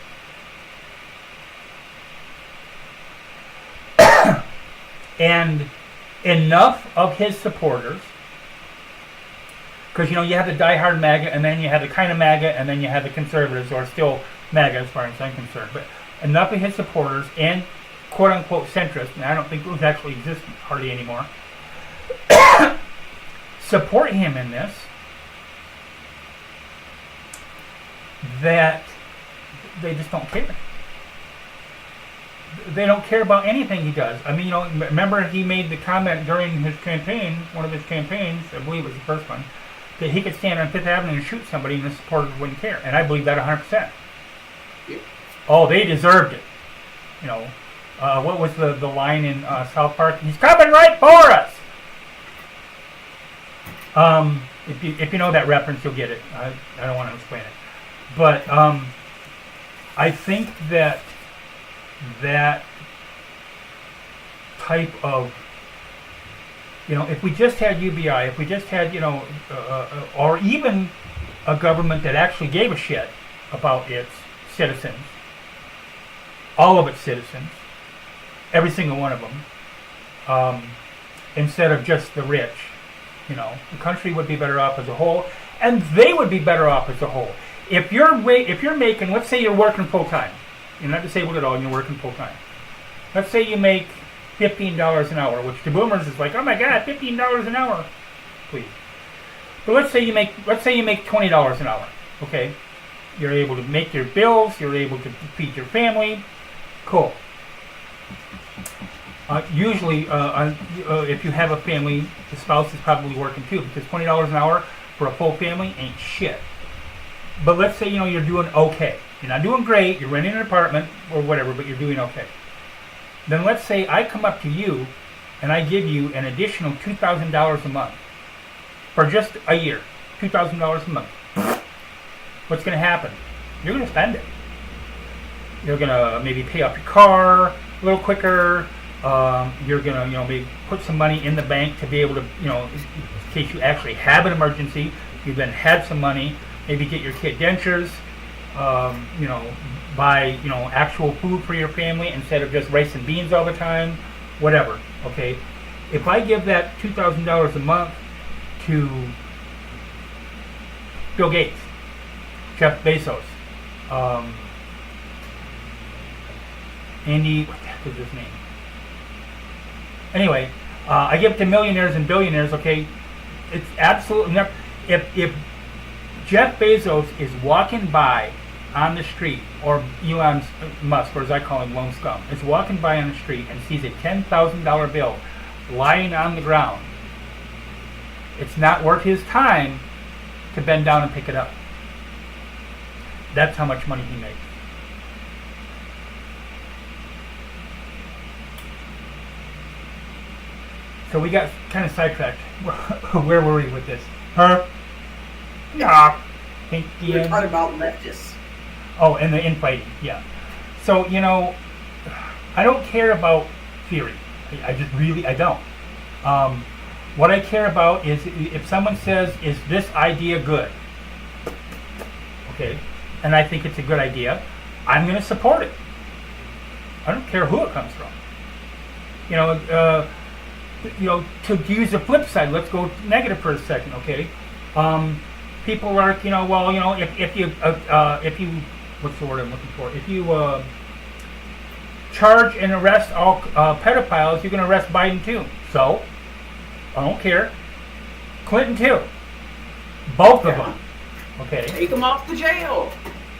And enough of his supporters, because, you know, you have the diehard MAGA, and then you have the kind of MAGA, and then you have the conservatives, who are still MAGA as far as I'm concerned. But enough of his supporters and quote-unquote centrists, and I don't think those actually exist hardly anymore, support him in this, that they just don't care. They don't care about anything he does. I mean, you know, remember he made the comment during his campaign, one of his campaigns, I believe it was the first one, that he could stand on Fifth Avenue and shoot somebody and the supporters wouldn't care. And I believe that 100%. Yep. Oh, they deserved it. You know, what was the line in South Park? He's coming right for us. If you know that reference, you'll get it. I don't want to explain it, but I think that type of, if we just had UBI, if we just had, or even a government that actually gave a shit about its citizens, all of its citizens, every single one of them, instead of just the rich, the country would be better off as a whole, and they would be better off as a whole. If you're making, let's say you're working full time, you're not disabled at all, and you're working full time. Let's say you make $15 an hour, which to boomers is like, oh my God, $15 an hour, please. But let's say you make $20 an hour. Okay, you're able to make your bills, you're able to feed your family, cool. Usually, if you have a family, the spouse is probably working too, because $20 an hour for a full family ain't shit. But let's say you're doing okay. You're not doing great. You're renting an apartment or whatever, but you're doing okay. Then let's say I come up to you and I give you an additional $2,000 a month for just a year. $2,000 a month. What's going to happen? You're going to spend it. You're going to maybe pay off your car a little quicker. You're going to, maybe put some money in the bank to be able to, in case you actually have an emergency, you then have some money. Maybe get your kid dentures. Buy, actual food for your family instead of just rice and beans all the time, whatever, okay? If I give that $2,000 a month to Bill Gates, Jeff Bezos, Andy, what the heck is his name? Anyway, I give it to millionaires and billionaires, okay? It's absolutely never, if Jeff Bezos is walking by on the street, or Elon Musk, or as I call him, Lone Scum, is walking by on the street and sees a $10,000 bill lying on the ground, it's not worth his time to bend down and pick it up. That's how much money he makes. So we got kind of sidetracked. Where were we with this? Huh? Yeah. We're talking about leftists. Oh, and the infighting, yeah. So, I don't care about theory. I don't. What I care about is if someone says, is this idea good? Okay, and I think it's a good idea, I'm going to support it. I don't care who it comes from. To use the flip side, let's go negative for a second, okay? People are, if you what's the word I'm looking for? If you charge and arrest all pedophiles, you can arrest Biden too. So, I don't care. Clinton too. Both of them. Okay. Take them off the jail.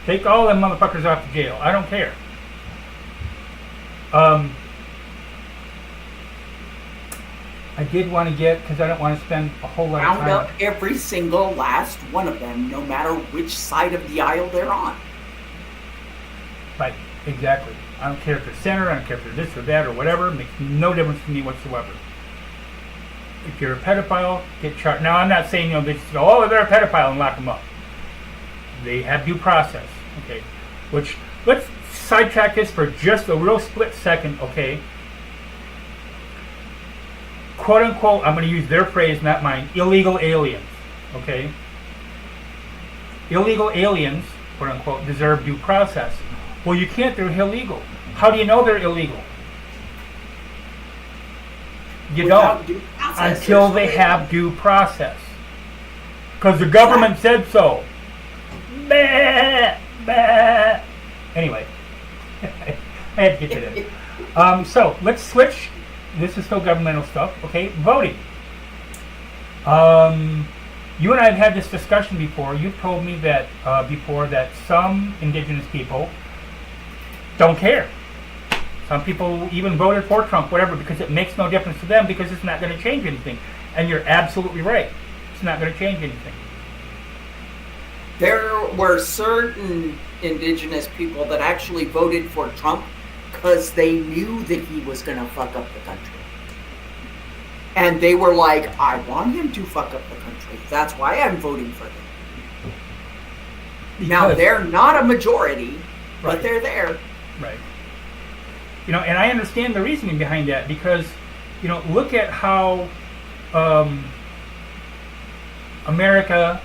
Take all them motherfuckers off the jail. I don't care. I did want to get, because I don't want to spend a whole lot of time. Round up every single last one of them, no matter which side of the aisle they're on. Right, exactly. I don't care if they're center, I don't care if they're this or that or whatever. It makes no difference to me whatsoever. If you're a pedophile, get charged. Now, I'm not saying, they just go, oh, they're a pedophile and lock them up. They have due process, okay? Which, let's sidetrack this for just a real split second, okay? Quote unquote, I'm going to use their phrase, not mine, illegal aliens, okay? Illegal aliens, quote unquote, deserve due process. Well, you can't, they're illegal. How do you know they're illegal? You don't, until they have due process. Because the government said so. Bah, bah. Anyway, I had to get to that. So, let's switch. This is still governmental stuff, okay? Voting. You and I have had this discussion before. You've told me that before that some indigenous people don't care. Some people even voted for Trump, whatever, because it makes no difference to them because it's not going to change anything. And you're absolutely right. It's not going to change anything. There were certain indigenous people that actually voted for Trump because they knew that he was going to fuck up the country. And they were like, I want him to fuck up the country. That's why I'm voting for him. Now, they're not a majority, but Right. they're there. Right. And I understand the reasoning behind that because, look at how America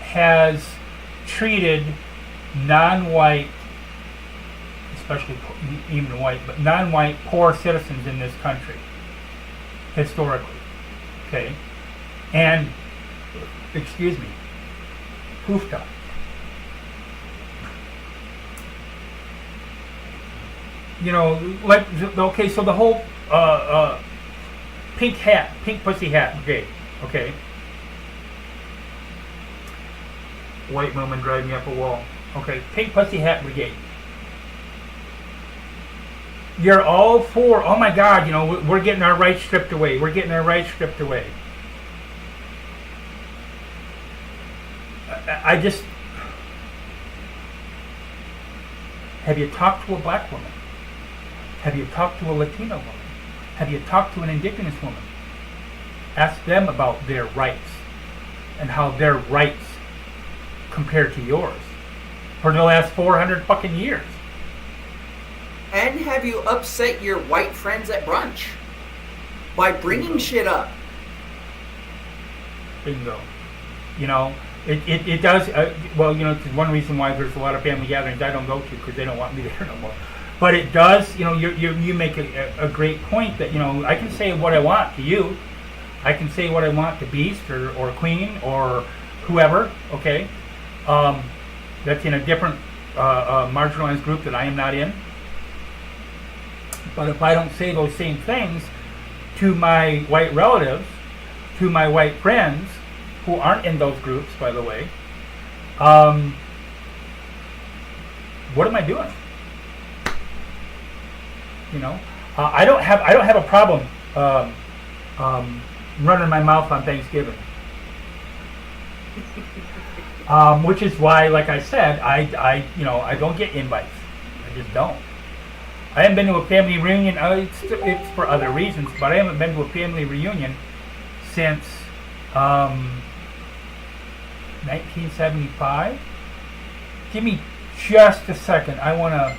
has treated non-white, especially even white, but non-white poor citizens in this country historically. Okay, and excuse me, hoofed up. Okay, so the whole pink pussy hat brigade, okay? White woman drive me up a wall. Okay, pink pussy hat brigade. You're all for, oh my God, we're getting our rights stripped away. We're getting our rights stripped away. I just, have you talked to a black woman? Have you talked to a Latino woman? Have you talked to an indigenous woman? Ask them about their rights and how their rights compare to yours for the last 400 fucking years. And have you upset your white friends at brunch by bringing shit up? Bingo. It does, it's one reason why there's a lot of family gatherings I don't go to because they don't want me there no more. But it does, you make a great point that, I can say what I want to you. I can say what I want to Beast or Queen or whoever, okay? That's in a different marginalized group that I am not in. But if I don't say those same things to my white relatives, to my white friends, who aren't in those groups, by the way, what am I doing? I don't have a problem running my mouth on Thanksgiving, which is why, like I said, I don't get invites. I just don't. I haven't been to a family reunion. It's for other reasons, but I haven't been to a family reunion since 1975. Give me just a second. I want to.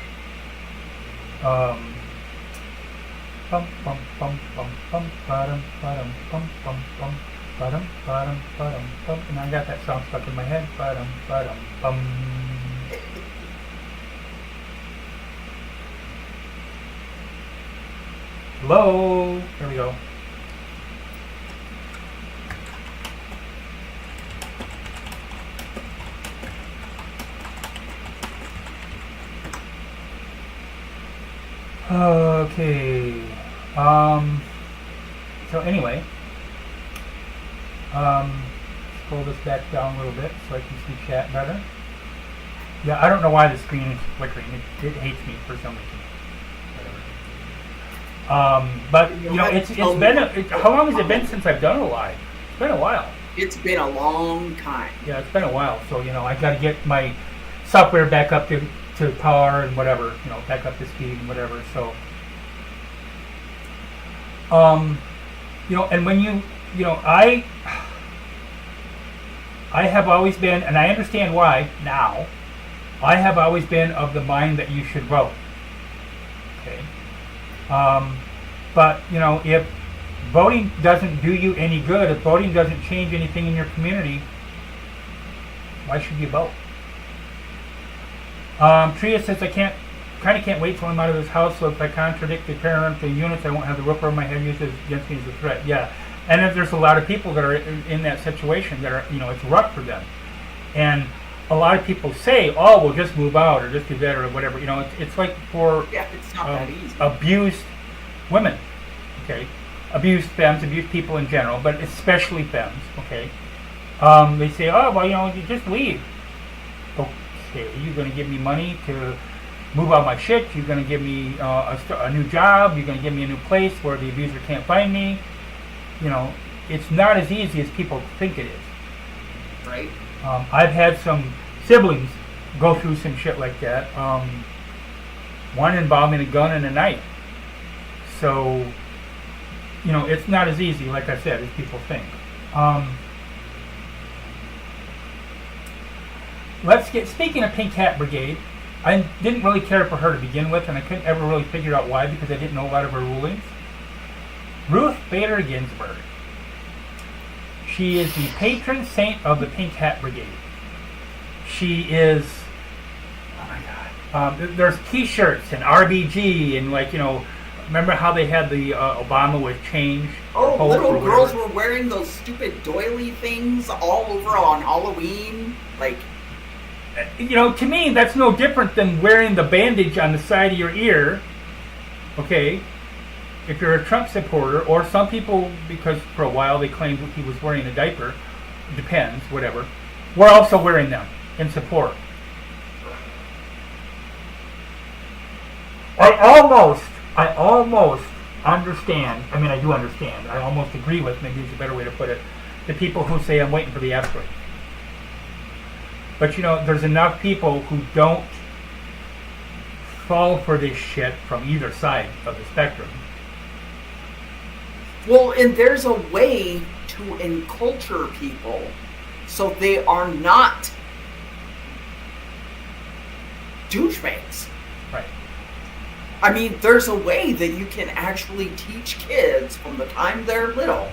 Bum bum bum bum bum bottom bottom bum bum bum bottom bottom bottom bum, and I got that song stuck in my head. Bottom bottom bum. Hello. There we go. Okay. So anyway, let's pull this back down a little bit so I can see chat better. Yeah, I don't know why the screen is flickering. It hates me for some reason. But it's been how long has it been since I've done a live? It's been a while. It's been a long time. Yeah, it's been a while. So I got to get my software back up to power and whatever, back up to speed and whatever. So, and when I have always been, and I understand why now. I have always been of the mind that you should vote. Okay. But if voting doesn't do you any good, if voting doesn't change anything in your community, why should you vote? Tria says I can't wait till I'm out of this house. So if I contradict the parental units, I won't have the roof over my head used against me as a threat. Yeah, and if there's a lot of people that are in that situation that are it's rough for them, and a lot of people say, oh, well, just move out or just do that or whatever. It's like for it's not that easy. Abused women, okay, abused femmes, abused people in general, but especially femmes, okay. They say, oh, well, you just leave. Okay, you're going to give me money to move out my shit. You're going to give me a new job. You're going to give me a new place where the abuser can't find me. it's not as easy as people think it is. Right. I've had some siblings go through some shit like that. One involving a gun and a knife. So, it's not as easy, like I said, as people think. Speaking of Pink Hat Brigade, I didn't really care for her to begin with, and I couldn't ever really figure out why because I didn't know a lot of her rulings. Ruth Bader Ginsburg. She is the patron saint of the Pink Hat Brigade. She is, oh my God, there's t-shirts and RBG and remember how they had the Obama with change? Oh, little girls were wearing those stupid doily things all over on Halloween. To me, that's no different than wearing the bandage on the side of your ear. Okay? If you're a Trump supporter, or some people, because for a while they claimed he was wearing a diaper, depends, whatever, we're also wearing them in support. I almost understand, I do understand, I almost agree with, maybe it's a better way to put it, the people who say I'm waiting for the asteroid. But there's enough people who don't fall for this shit from either side of the spectrum. Well, and there's a way to enculture people so they are not douchebags. Right. There's a way that you can actually teach kids from the time they're little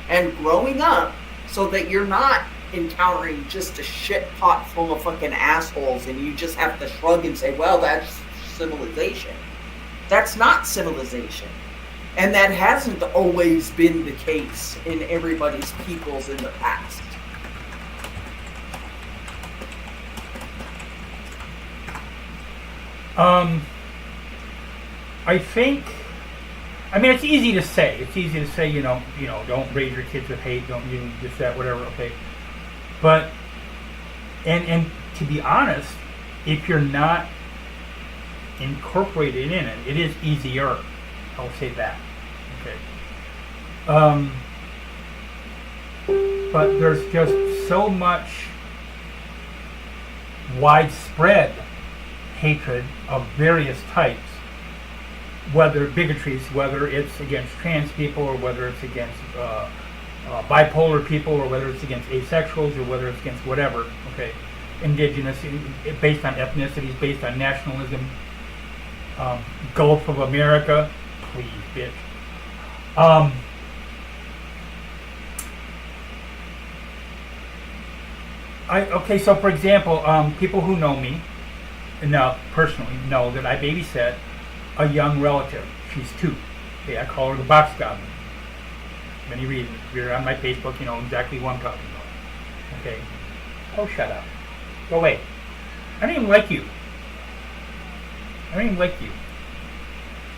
and growing up so that you're not encountering just a shit pot full of fucking assholes and you just have to shrug and say, well, that's civilization. That's not civilization. And that hasn't always been the case in everybody's peoples in the past. I think, it's easy to say. It's easy to say, don't raise your kids with hate, don't do this, that, whatever, okay. But, and to be honest, if you're not incorporated in it, it is easier. I'll say that. Okay. But there's just so much widespread hatred of various types, whether bigotries, whether it's against trans people or whether it's against bipolar people or whether it's against asexuals or whether it's against whatever, okay, indigenous, based on ethnicities, based on nationalism, Gulf of America, please, bitch. So for example, people who know me enough personally know that I babysat a young relative. She's 2. Okay, I call her the box goblin. Many reasons. If you're on my Facebook, you know exactly what I'm talking about. Okay. Oh, shut up. Go away. I don't even like you.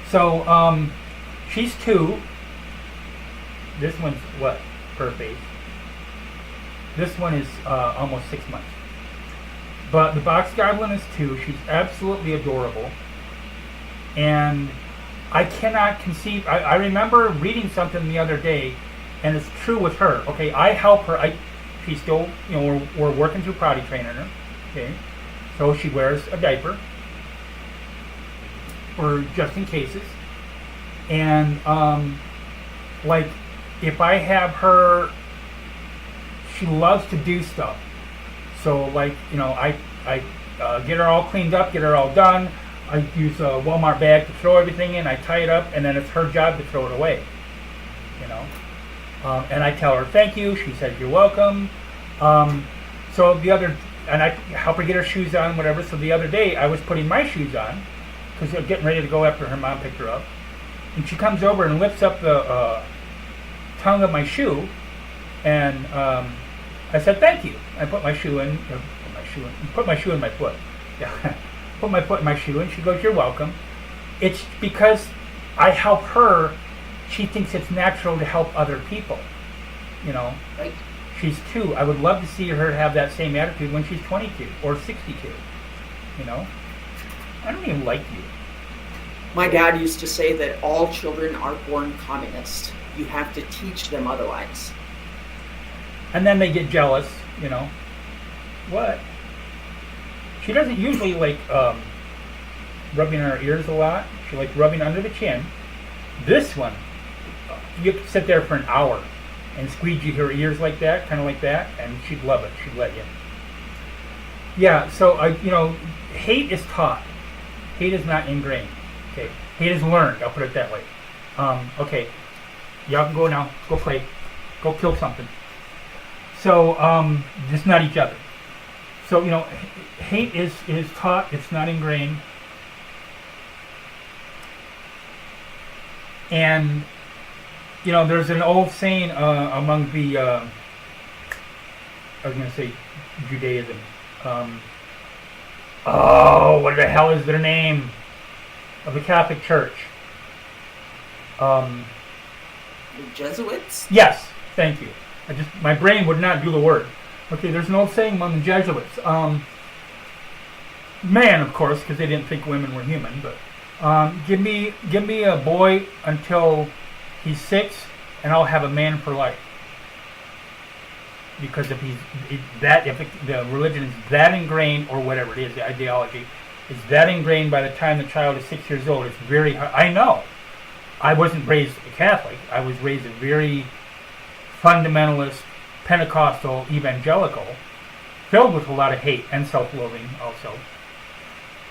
So, she's 2. This one's what? Per face. This one is almost 6 months. But the box goblin is 2. She's absolutely adorable. And I cannot conceive. I remember reading something the other day, and it's true with her. Okay, I help her. She's still, we're working through potty training her. Okay, so she wears a diaper, for just in cases. And if I have her, she loves to do stuff. So I get her all cleaned up, get her all done. I use a Walmart bag to throw everything in. I tie it up, and then it's her job to throw it away. And I tell her thank you. She says you're welcome. And I help her get her shoes on, whatever. So the other day I was putting my shoes on because I'm getting ready to go after her mom picked her up, and she comes over and lifts up the tongue of my shoe, and I said thank you. I put my shoe in. Put my shoe in my foot. Yeah. Put my foot in my shoe, and she goes, you're welcome. It's because I help her. She thinks it's natural to help other people. Right. She's 2. I would love to see her have that same attitude when she's 22 or 62. I don't even like you. My dad used to say that all children are born communist. You have to teach them otherwise. And then they get jealous, What? She doesn't usually like rubbing on her ears a lot. She likes rubbing under the chin. This one, you could sit there for an hour and squeegee her ears like that, kind of like that, and she'd love it. She'd let you. Yeah, so hate is taught. Hate is not ingrained. Okay, hate is learned. I'll put it that way. Okay, y'all can go now. Go play. Go kill something. So just not each other. So hate is taught. It's not ingrained. And there's an old saying among the I was going to say Judaism. What the hell is their name? Of the Catholic Church. The Jesuits? Yes, thank you. My brain would not do the word. Okay, there's an old saying among the Jesuits. Man, of course, because they didn't think women were human. But give me a boy until he's 6, and I'll have a man for life. Because if the religion is that ingrained, or whatever it is, the ideology is that ingrained by the time the child is 6 years old, it's very hard. I know. I wasn't raised a Catholic. I was raised a very fundamentalist, Pentecostal, evangelical, filled with a lot of hate and self-loathing also.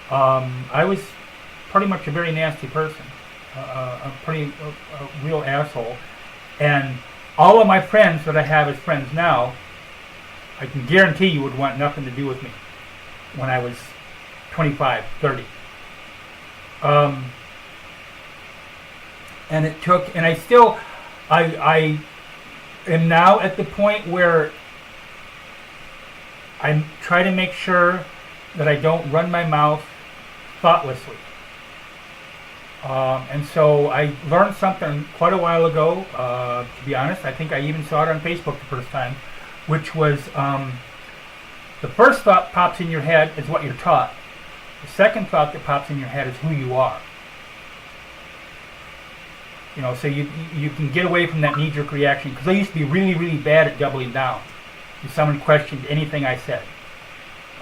I was pretty much a very nasty person, a real asshole. And all of my friends that I have as friends now, I can guarantee you would want nothing to do with me when I was 25, 30. And it took, and I am now at the point where I try to make sure that I don't run my mouth thoughtlessly. And so I learned something quite a while ago, to be honest. I think I even saw it on Facebook the first time, which was the first thought pops in your head is what you're taught. The second thought that pops in your head is who you are. So you can get away from that knee-jerk reaction, because I used to be really, really bad at doubling down. If someone questioned anything I said,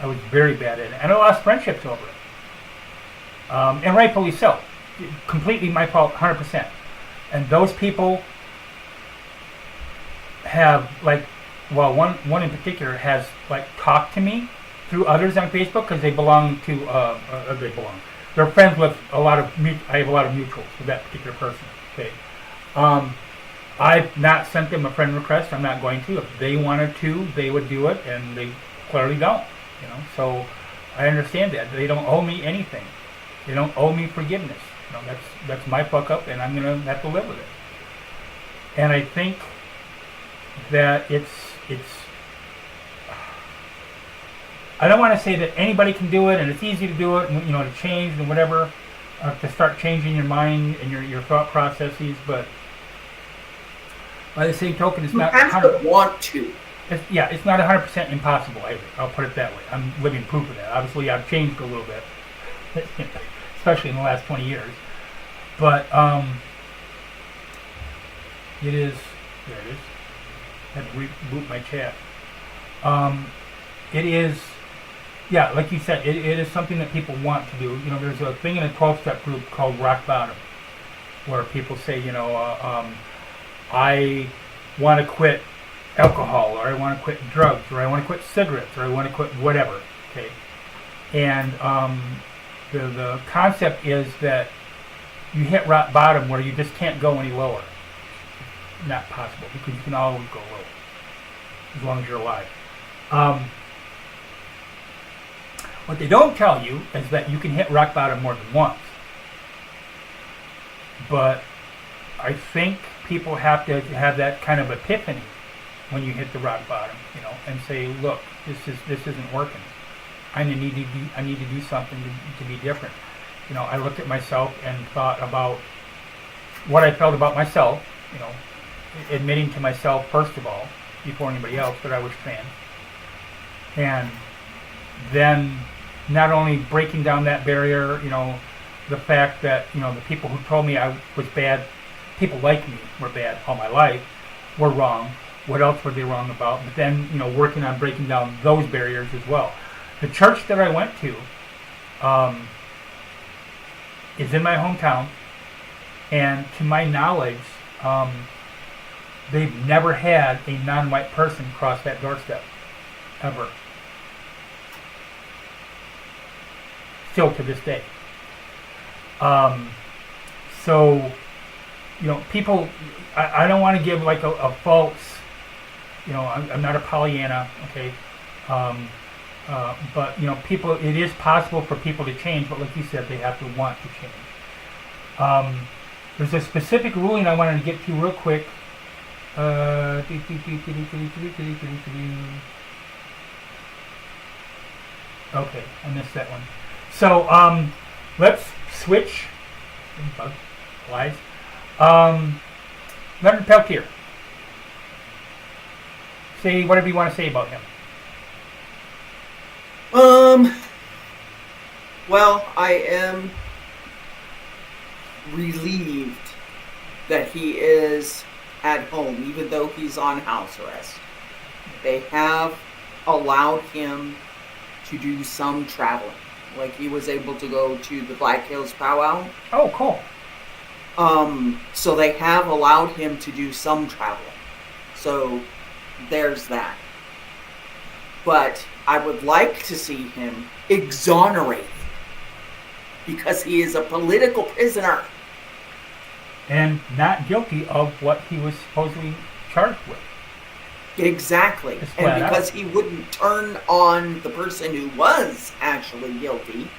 I was very bad at it. And I lost friendships over it. And rightfully so. Completely my fault, 100%. And those people have, one in particular has, talked to me through others on Facebook, because they belong to, they're friends with I have a lot of mutuals with that particular person. Okay. I've not sent them a friend request. I'm not going to. If they wanted to, they would do it, and they clearly don't. So I understand that. They don't owe me anything. They don't owe me forgiveness. That's my fuck up, and I'm gonna have to live with it. And I think that it's I don't want to say that anybody can do it, and it's easy to do it, and to change and whatever, to start changing your mind and your thought processes. But by the same token, it's not. You have to want to. It's not 100% impossible either. I'll put it that way. I'm living proof of that. Obviously, I've changed a little bit, especially in the last 20 years. But it is. There it is. I had to reboot my chat. It is. Yeah, like you said, it is something that people want to do. There's a thing in a 12-step group called Rock Bottom, where people say, I want to quit alcohol, or I want to quit drugs, or I want to quit cigarettes, or I want to quit whatever. Okay, and the concept is that you hit rock bottom where you just can't go any lower. Not possible, because you can always go lower as long as you're alive. What they don't tell you is that you can hit rock bottom more than once. But I think people have to have that kind of epiphany when you hit the rock bottom, and say, look, this isn't working. I need to do something to be different. I looked at myself and thought about what I felt about myself, admitting to myself first of all, before anybody else, that I was trans. And then not only breaking down that barrier, the fact that, the people who told me I was bad, people like me were bad all my life, were wrong. what else were they wrong about, but then, working on breaking down those barriers as well. The church that I went to is in my hometown, and to my knowledge, they've never had a non-white person cross that doorstep, ever. Still to this day. So, people, I don't want to give like a false, I'm not a Pollyanna, okay? But, people, it is possible for people to change, but like you said, they have to want to change. There's a specific ruling I wanted to get to real quick. Okay, I missed that one. So, let's switch. Lies. Leonard Peltier. Say whatever you want to say about him. Well, I am relieved that he is at home, even though he's on house arrest. They have allowed him to do some traveling. Like, he was able to go to the Black Hills powwow. Oh, cool. So they have allowed him to do some traveling. So there's that. But I would like to see him exonerated, because he is a political prisoner. And not guilty of what he was supposedly charged with. Exactly. And because he wouldn't turn on the person who was actually guilty,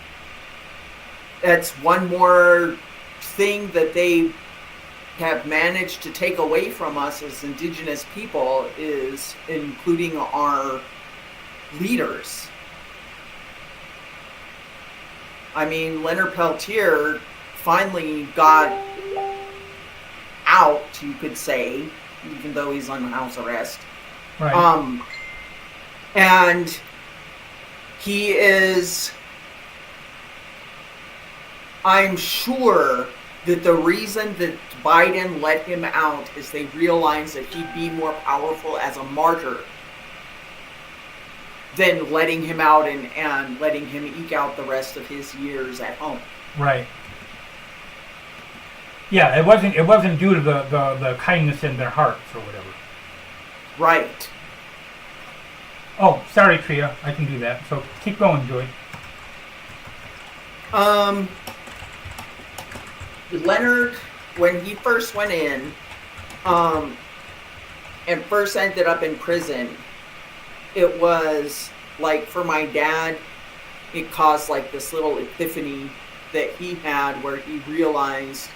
that's one more thing that they have managed to take away from us as Indigenous people, is including our leaders. I mean, Leonard Peltier finally got out, you could say, even though he's on house arrest. Right. And he is, I'm sure that the reason that Biden let him out is they realized that he'd be more powerful as a martyr than letting him out and letting him eke out the rest of his years at home. Right. Yeah, it wasn't due to the kindness in their hearts or whatever. Right. Oh, sorry, Tria. I can do that. So keep going, Joy. Leonard, when he first went in, and first ended up in prison, it was like, for my dad, it caused like this little epiphany that he had, where he realized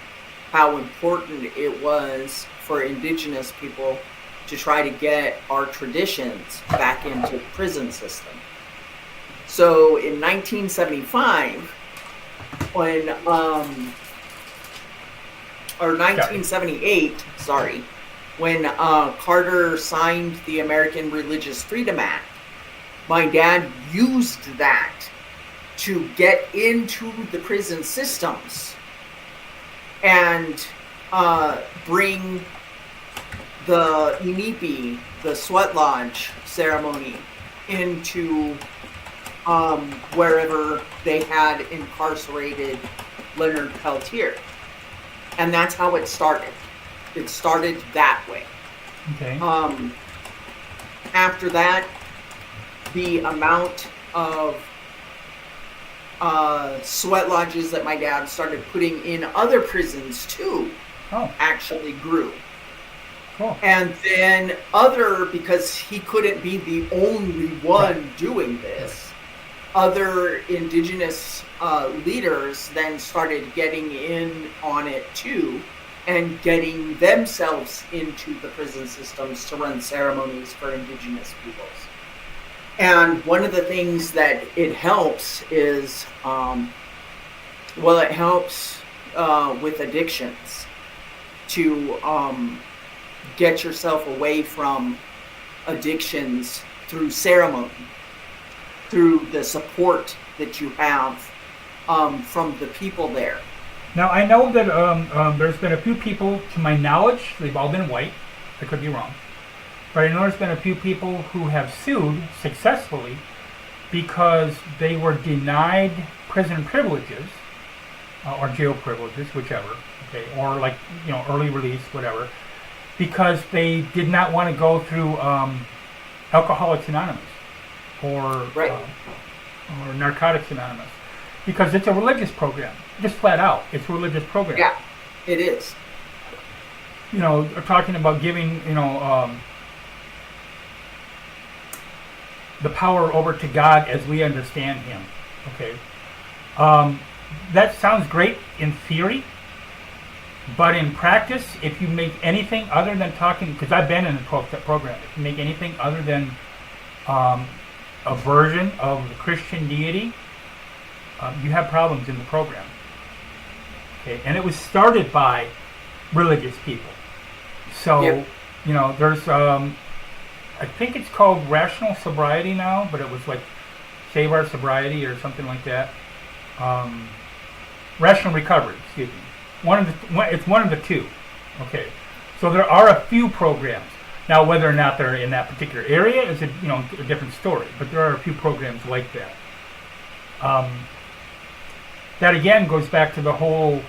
how important it was for Indigenous people to try to get our traditions back into the prison system. So in 1975, when, or 1978, sorry, when Carter signed the American Religious Freedom Act, my dad used that to get into the prison systems and bring the Inipi, the sweat lodge ceremony, into wherever they had incarcerated Leonard Peltier. And that's how it started. It started that way. Okay. After that, the amount of sweat lodges that my dad started putting in other prisons too actually grew. Cool. And then because he couldn't be the only one doing this, other Indigenous leaders then started getting in on it too, and getting themselves into the prison systems to run ceremonies for Indigenous peoples. And one of the things that it helps is, it helps with addictions to get yourself away from addictions through ceremony, through the support that you have from the people there. Now, I know that there's been a few people, to my knowledge, they've all been white. I could be wrong. But I know there's been a few people who have sued successfully because they were denied prison privileges or jail privileges, whichever, okay, or like, early release, whatever, because they did not want to go through Alcoholics Anonymous or Right. Or Narcotics Anonymous, because it's a religious program, just flat out, it's a religious program. Yeah, it is. They're talking about giving, the power over to God as we understand Him. Okay, that sounds great in theory, but in practice, if you make anything other than talking, because I've been in a 12-step program, if you make anything other than a version of the Christian deity, you have problems in the program. Okay, and it was started by religious people. So, Yep. There's, I think it's called Rational Sobriety now, but it was like Save Our Sobriety or something like that. Rational Recovery, excuse me. It's one of the two. Okay, so there are a few programs. Now, whether or not they're in that particular area is a different story. But there are a few programs like that. That again goes back to the whole,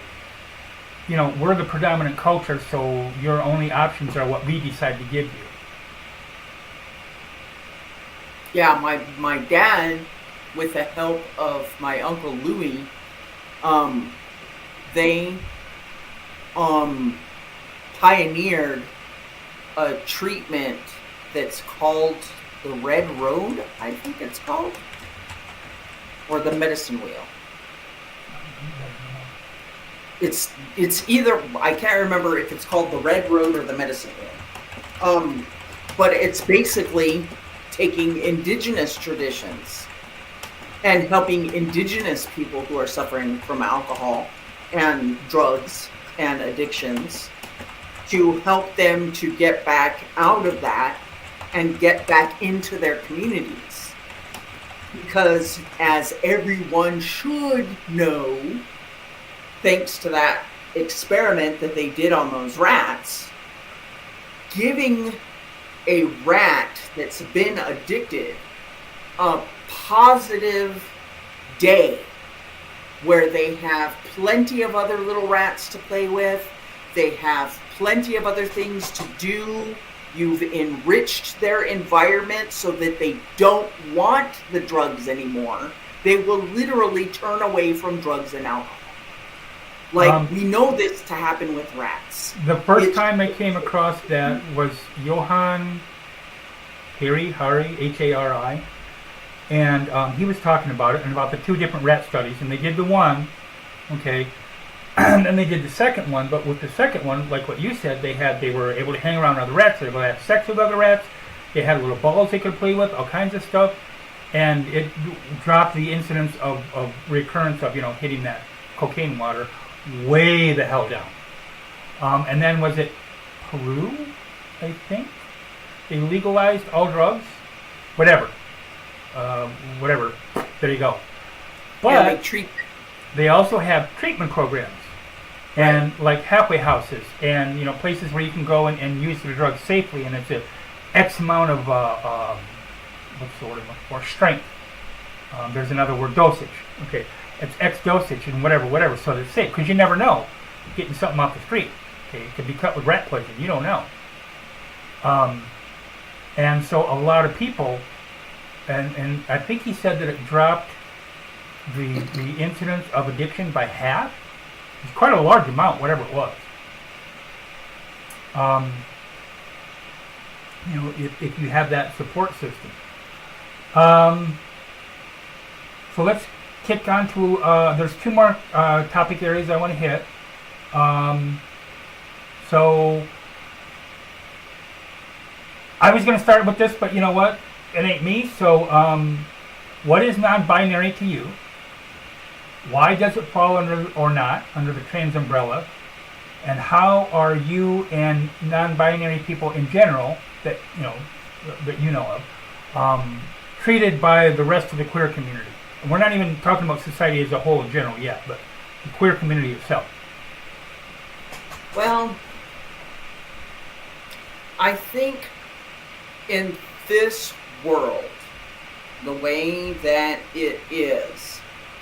we're the predominant culture, so your only options are what we decide to give you. Yeah, my dad, with the help of my Uncle Louis, they pioneered a treatment that's called the Red Road, I think it's called, or the Medicine Wheel. It's either, I can't remember if it's called the Red Road or the Medicine Wheel. But it's basically taking indigenous traditions and helping indigenous people who are suffering from alcohol and drugs and addictions to help them to get back out of that and get back into their communities. Because as everyone should know, thanks to that experiment that they did on those rats, giving a rat that's been addicted a positive day where they have plenty of other little rats to play with, they have plenty of other things to do, you've enriched their environment so that they don't want the drugs anymore, they will literally turn away from drugs and alcohol. We know this to happen with rats. The first time I came across that was Johann Hari, Hari, and he was talking about it and about the two different rat studies, and they did the one, okay, and then they did the second one, but with the second one, like what you said, they were able to hang around other rats, they were able to have sex with other rats, they had little balls they could play with, all kinds of stuff, and it dropped the incidence of recurrence of, hitting that cocaine water way the hell down. And then was it Peru, I think? They legalized all drugs? Whatever. There you go. But they also have treatment programs. And like halfway houses and places where you can go and use the drugs safely, and it's a X amount of what's the word for strength. There's another word, dosage. Okay. It's X dosage and whatever, so it's safe, because you never know. Getting something off the street, okay, it could be cut with rat poison, you don't know. And so a lot of people, and I think he said that it dropped the incidence of addiction by half. It's quite a large amount, whatever it was. If you have that support system. So let's kick on to, there's two more topic areas I want to hit. So I was going to start with this, but you know what? It ain't me. So what is non-binary to you? Why does it fall under or not under the trans umbrella? And how are you and non-binary people in general that you know of treated by the rest of the queer community? And we're not even talking about society as a whole in general yet, but the queer community itself. Well, I think in this world, the way that it is,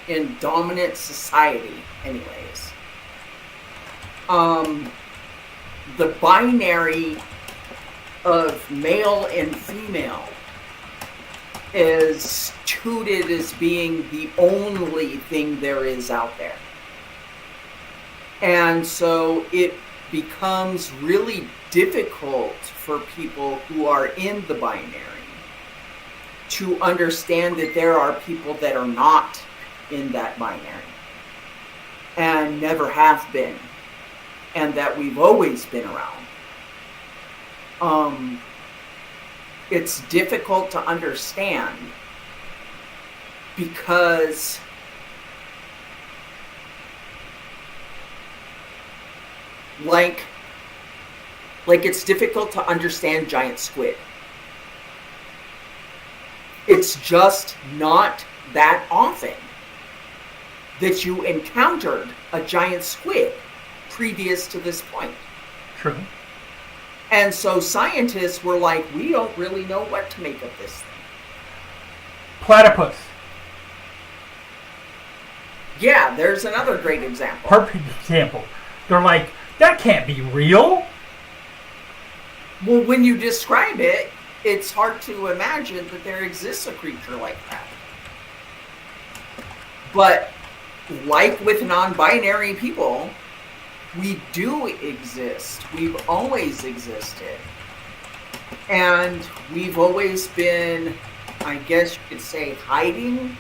in dominant society, anyways, the binary of male and female is touted as being the only thing there is out there. And so it becomes really difficult for people who are in the binary to understand that there are people that are not in that binary and never have been, and that we've always been around. It's difficult to understand because like it's difficult to understand giant squid. It's just not that often that you encountered a giant squid previous to this point. True. And so scientists were like, we don't really know what to make of this thing. Platypus. Yeah, there's another great example. Perfect example. They're like, that can't be real. Well, when you describe it, it's hard to imagine that there exists a creature like that. But like with non-binary people, we do exist. We've always existed. And we've always been, I guess you could say, hiding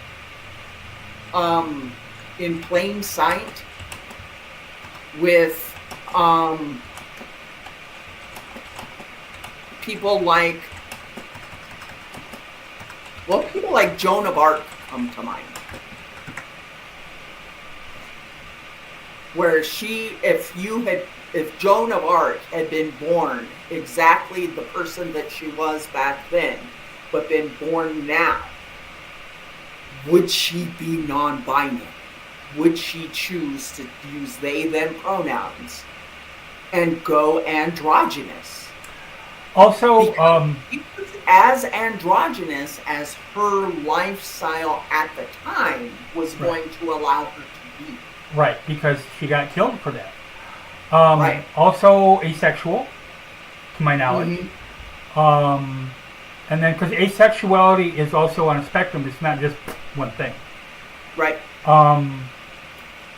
in plain sight with people like Joan of Arc come to mind. Where if Joan of Arc had been born exactly the person that she was back then, but been born now, would she be non-binary? Would she choose to use they, them pronouns and go androgynous? Also, she was as androgynous as her lifestyle at the time was going to allow her to be. right, because she got killed for that. Right. Also asexual, to my knowledge. Mm-hmm. And then, because asexuality is also on a spectrum, it's not just one thing. Right.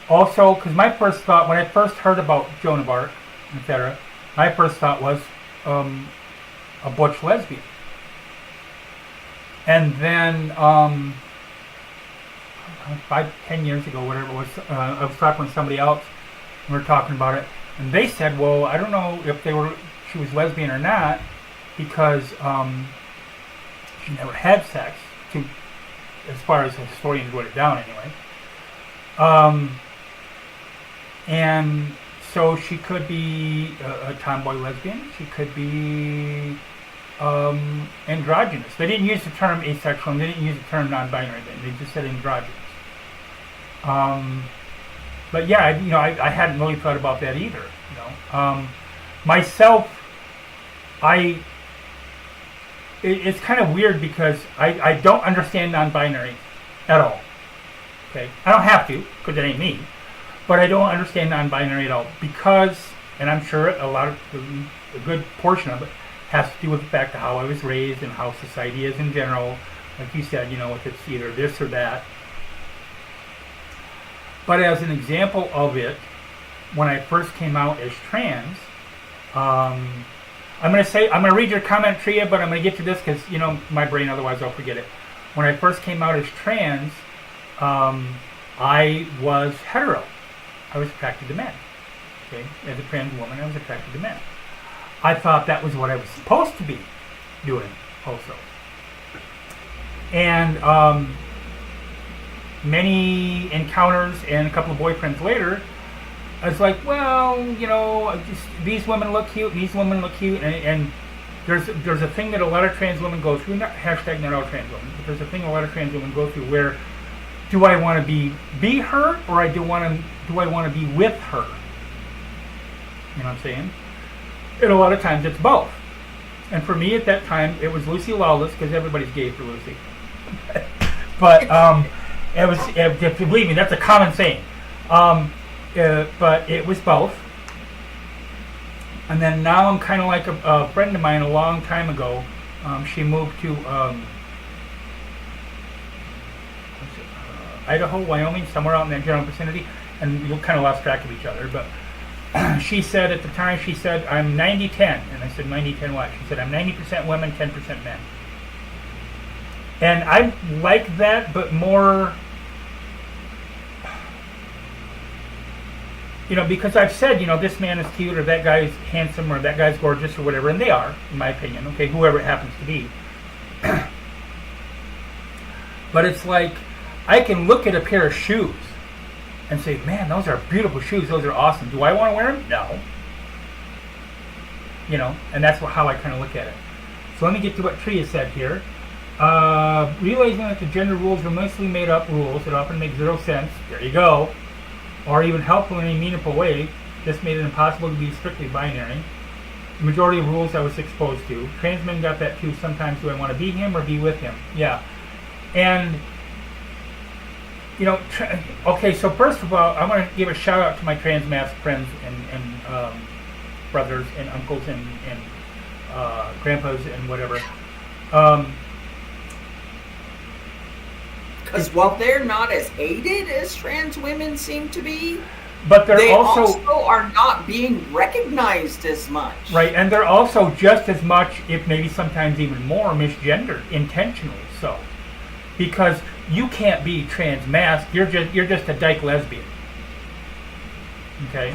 Also, because my first thought, when I first heard about Joan of Arc, etc., my first thought was a butch lesbian. And then 5-10 years ago, whatever it was, I was talking with somebody else, and we were talking about it, and they said, well, I don't know if she was lesbian or not, because she never had sex, as far as the historians wrote it down anyway. And so she could be a tomboy lesbian, she could be androgynous. They didn't use the term asexual, and they didn't use the term non-binary then, they just said androgynous. But yeah, I hadn't really thought about that either. Myself, it's kind of weird because I don't understand non-binary at all. Okay, I don't have to because it ain't me, but I don't understand non-binary at all because, and I'm sure a good portion of it has to do with the fact of how I was raised and how society is in general. Like you said, if it's either this or that. But as an example of it, when I first came out as trans, I'm going to read your comment, Tria, but I'm going to get to this because, my brain, otherwise I'll forget it. When I first came out as trans, I was hetero. I was attracted to men. Okay? As a trans woman, I was attracted to men. I thought that was what I was supposed to be doing also. And many encounters and a couple of boyfriends later, I was like, well, these women look cute, and there's a thing that a lot of trans women go through, hashtag not all trans women, but there's a thing a lot of trans women go through where, do I want to be her, or do I want to be with her? You know what I'm saying? And a lot of times it's both. And for me at that time, it was Lucy Lawless, because everybody's gay for Lucy. But it was, if you believe me, that's a common saying. But it was both. And then now I'm kind of like a friend of mine a long time ago. She moved to Idaho, Wyoming, somewhere out in that general vicinity, and we kind of lost track of each other. But she said at the time, she said, I'm 90-10. And I said, 90-10 what? She said, I'm 90% women, 10% men. And I like that, but more, because I've said, this man is cute, or that guy's handsome, or that guy's gorgeous, or whatever, and they are, in my opinion, okay, whoever it happens to be. But it's like, I can look at a pair of shoes and say, man, those are beautiful shoes, those are awesome. Do I want to wear them? No. And that's how I kind of look at it. So let me get to what Tree has said here. Realizing that the gender rules are mostly made up rules that often make zero sense, there you go, or even helpful in any meaningful way, this made it impossible to be strictly binary. The majority of rules I was exposed to. Trans men got that too. Sometimes, do I want to be him or be with him? Yeah. And, okay, so first of all, I want to give a shout out to my trans mass friends and brothers and uncles and grandpas and whatever. Because while they're not as hated as trans women seem to be, but they also are not being recognized as much. Right, and they're also just as much, if maybe sometimes even more, misgendered, intentionally so. Because you can't be trans-masked, you're just a dyke lesbian. Okay?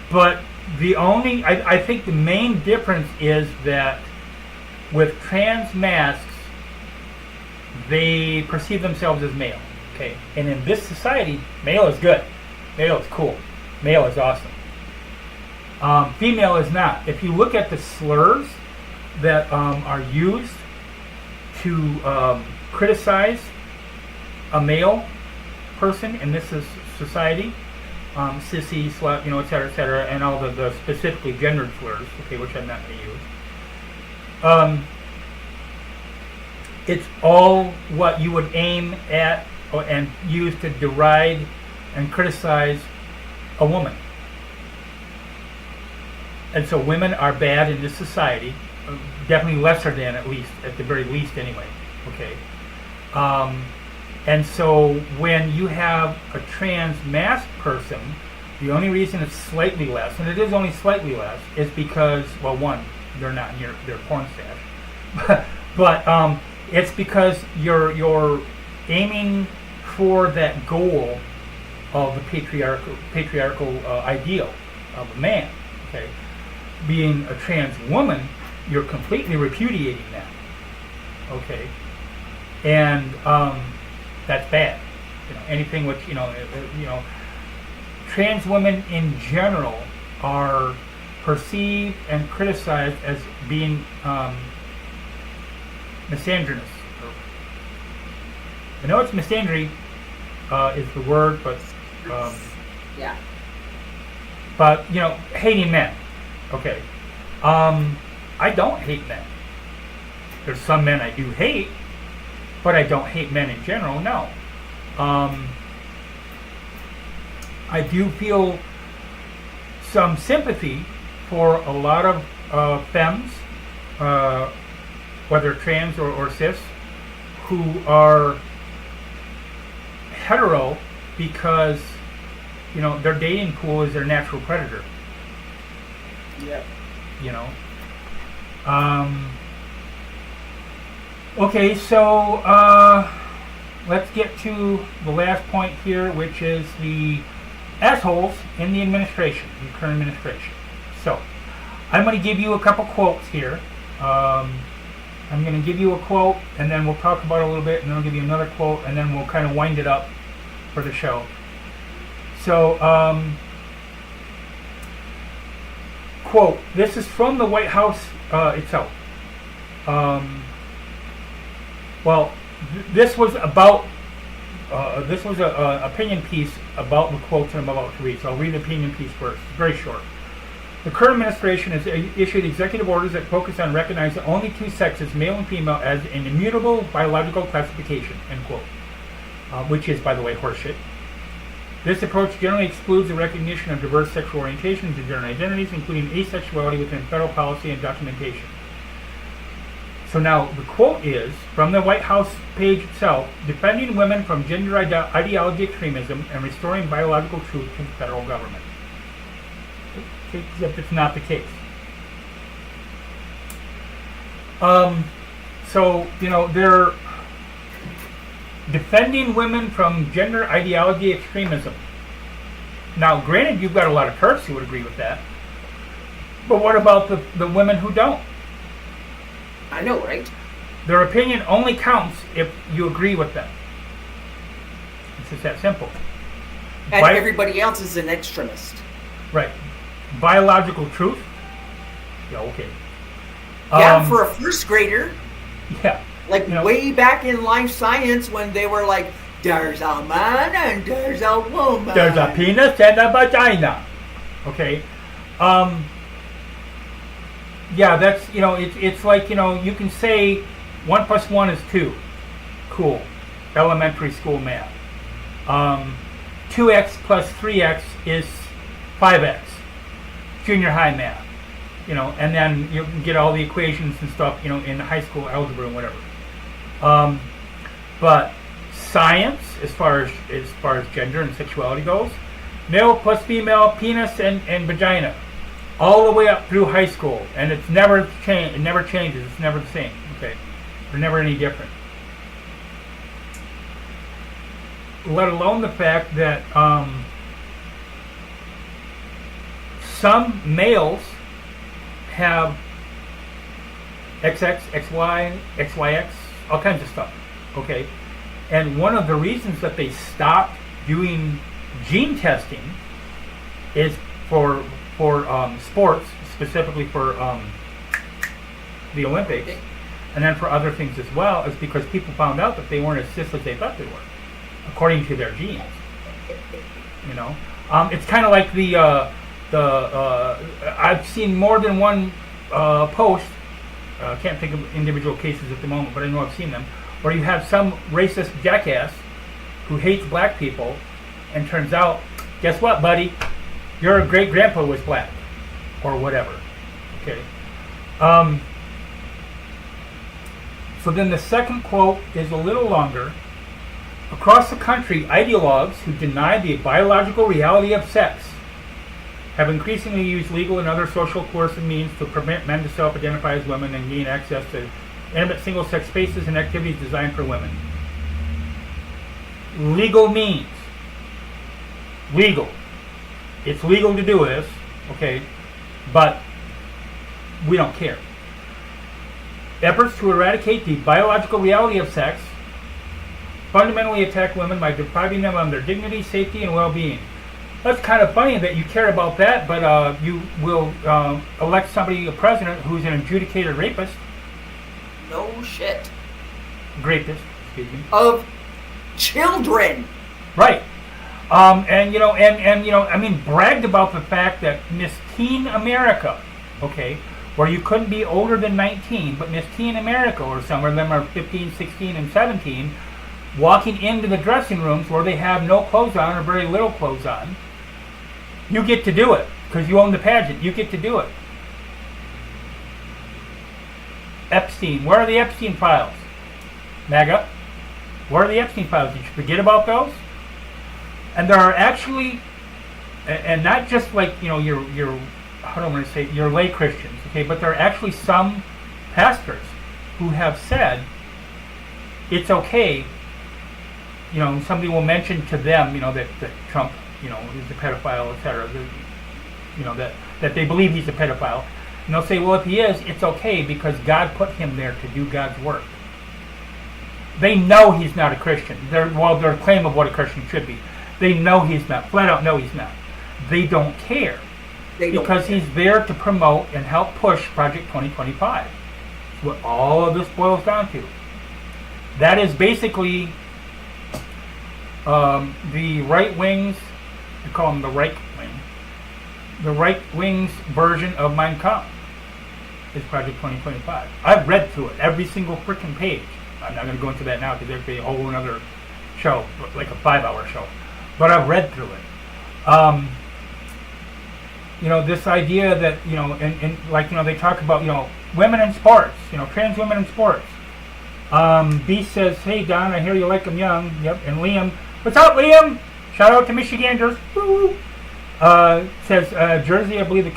But the only, I think the main difference is that with trans masks, they perceive themselves as male. Okay, and in this society, male is good, male is cool, male is awesome. Female is not. If you look at the slurs that are used to criticize a male person in this society, sissy, slut, et cetera, and all the specifically gendered slurs, okay, which I'm not going to use. It's all what you would aim at and use to deride and criticize a woman. And so women are bad in this society, definitely lesser than, at the very least anyway, okay? And so when you have a trans masked person, the only reason it's slightly less, and it is only slightly less, is because, well, one, they're not near their porn stash, but it's because you're aiming for that goal of the patriarchal ideal of a man. Okay, being a trans woman, you're completely repudiating that. Okay, and that's bad. Anything which trans women in general are perceived and criticized as being misandrous. I know it's misandry is the word, but yeah. But hating men. Okay, I don't hate men. There's some men I do hate, but I don't hate men in general. No, I do feel some sympathy for a lot of femmes, whether trans or cis, who are hetero because their dating pool is their natural predator. Yep. Okay, so let's get to the last point here, which is the assholes in the administration, the current administration. So I'm going to give you a couple quotes here. I'm going to give you a quote, and then we'll talk about it a little bit, and then I'll give you another quote, and then we'll kind of wind it up for the show. So, quote, this is from the White House itself. This was about, this was an opinion piece about the quotes I'm about to read, so I'll read the opinion piece first. It's very short. The current administration has issued executive orders that focus on recognizing only two sexes, male and female, as an immutable biological classification, end quote. Which is, by the way, horseshit. This approach generally excludes the recognition of diverse sexual orientations and gender identities, including asexuality within federal policy and documentation. So now the quote is, from the White House page itself, defending women from gender ideology extremism and restoring biological truth to the federal government. Except it's not the case. So, they're defending women from gender ideology extremism. Now, granted, you've got a lot of turfs who would agree with that. But what about the women who don't? I know, right? Their opinion only counts if you agree with them. It's just that simple. And everybody else is an extremist. Right. Biological truth? Yeah, okay. Yeah, for a first grader. Yeah. Like way back in life science when they were like, there's a man and there's a woman. There's a penis and a vagina. Okay. Yeah, that's, it's like, you can say 1 + 1 is 2. Cool. Elementary school math. 2x plus 3x is 5x. Junior high math. And then you can get all the equations and stuff, in high school algebra and whatever. But science, as far as gender and sexuality goes, male plus female, penis and vagina, all the way up through high school, and it's never changed. It never changes. It's never the same. Okay, they're never any different. Let alone the fact that some males have XX, XY, XYX, all kinds of stuff. Okay, and one of the reasons that they stopped doing gene testing is for sports, specifically for the Olympics, and then for other things as well, is because people found out that they weren't as cis as they thought they were, according to their genes. It's kind of like I've seen more than one post. I can't think of individual cases at the moment, but I know I've seen them, where you have some racist jackass who hates black people, and turns out, guess what, buddy? Your great grandpa was black, or whatever. Okay. So then the second quote is a little longer. Across the country, ideologues who deny the biological reality of sex have increasingly used legal and other social coercive means to prevent men to self-identify as women and gain access to intimate single-sex spaces and activities designed for women. Legal means. Legal. It's legal to do this, okay, but we don't care. Efforts to eradicate the biological reality of sex fundamentally attack women by depriving them of their dignity, safety, and well-being. That's kind of funny that you care about that, but you will elect somebody, a president, who's an adjudicated rapist. No shit. Rapist, excuse me. Of children. Right. Bragged about the fact that Miss Teen America, okay, where you couldn't be older than 19, but Miss Teen America, or some of them are 15, 16, and 17, walking into the dressing rooms where they have no clothes on or very little clothes on. You get to do it, because you own the pageant. You get to do it. Epstein. Where are the Epstein files? MAGA. Where are the Epstein files? Did you forget about those? And there are actually, and not just like, your how do I want to say, your lay Christians, okay, but there are actually some pastors who have said it's okay, somebody will mention to them, that Trump, is a pedophile, etc., that they believe he's a pedophile, and they'll say, well, if he is, it's okay because God put him there to do God's work. They know he's not a Christian. Their claim of what a Christian should be. They know he's not. Flat out know he's not. They don't care. Because he's there to promote and help push Project 2025. That's what all of this boils down to. That is basically the right wings, I call them the right wing, the right wing's version of Mein Kampf is Project 2025. I've read through it, every single freaking page. I'm not going to go into that now because there'd be a whole another show, like a 5-hour show. But I've read through it. This idea that, and like, they talk about, women in sports, trans women in sports. B says, hey, Don, I hear you like them young. Yep. And Liam, what's up, Liam? Shout out to Michiganders. Woo! Says, Jersey, I believe the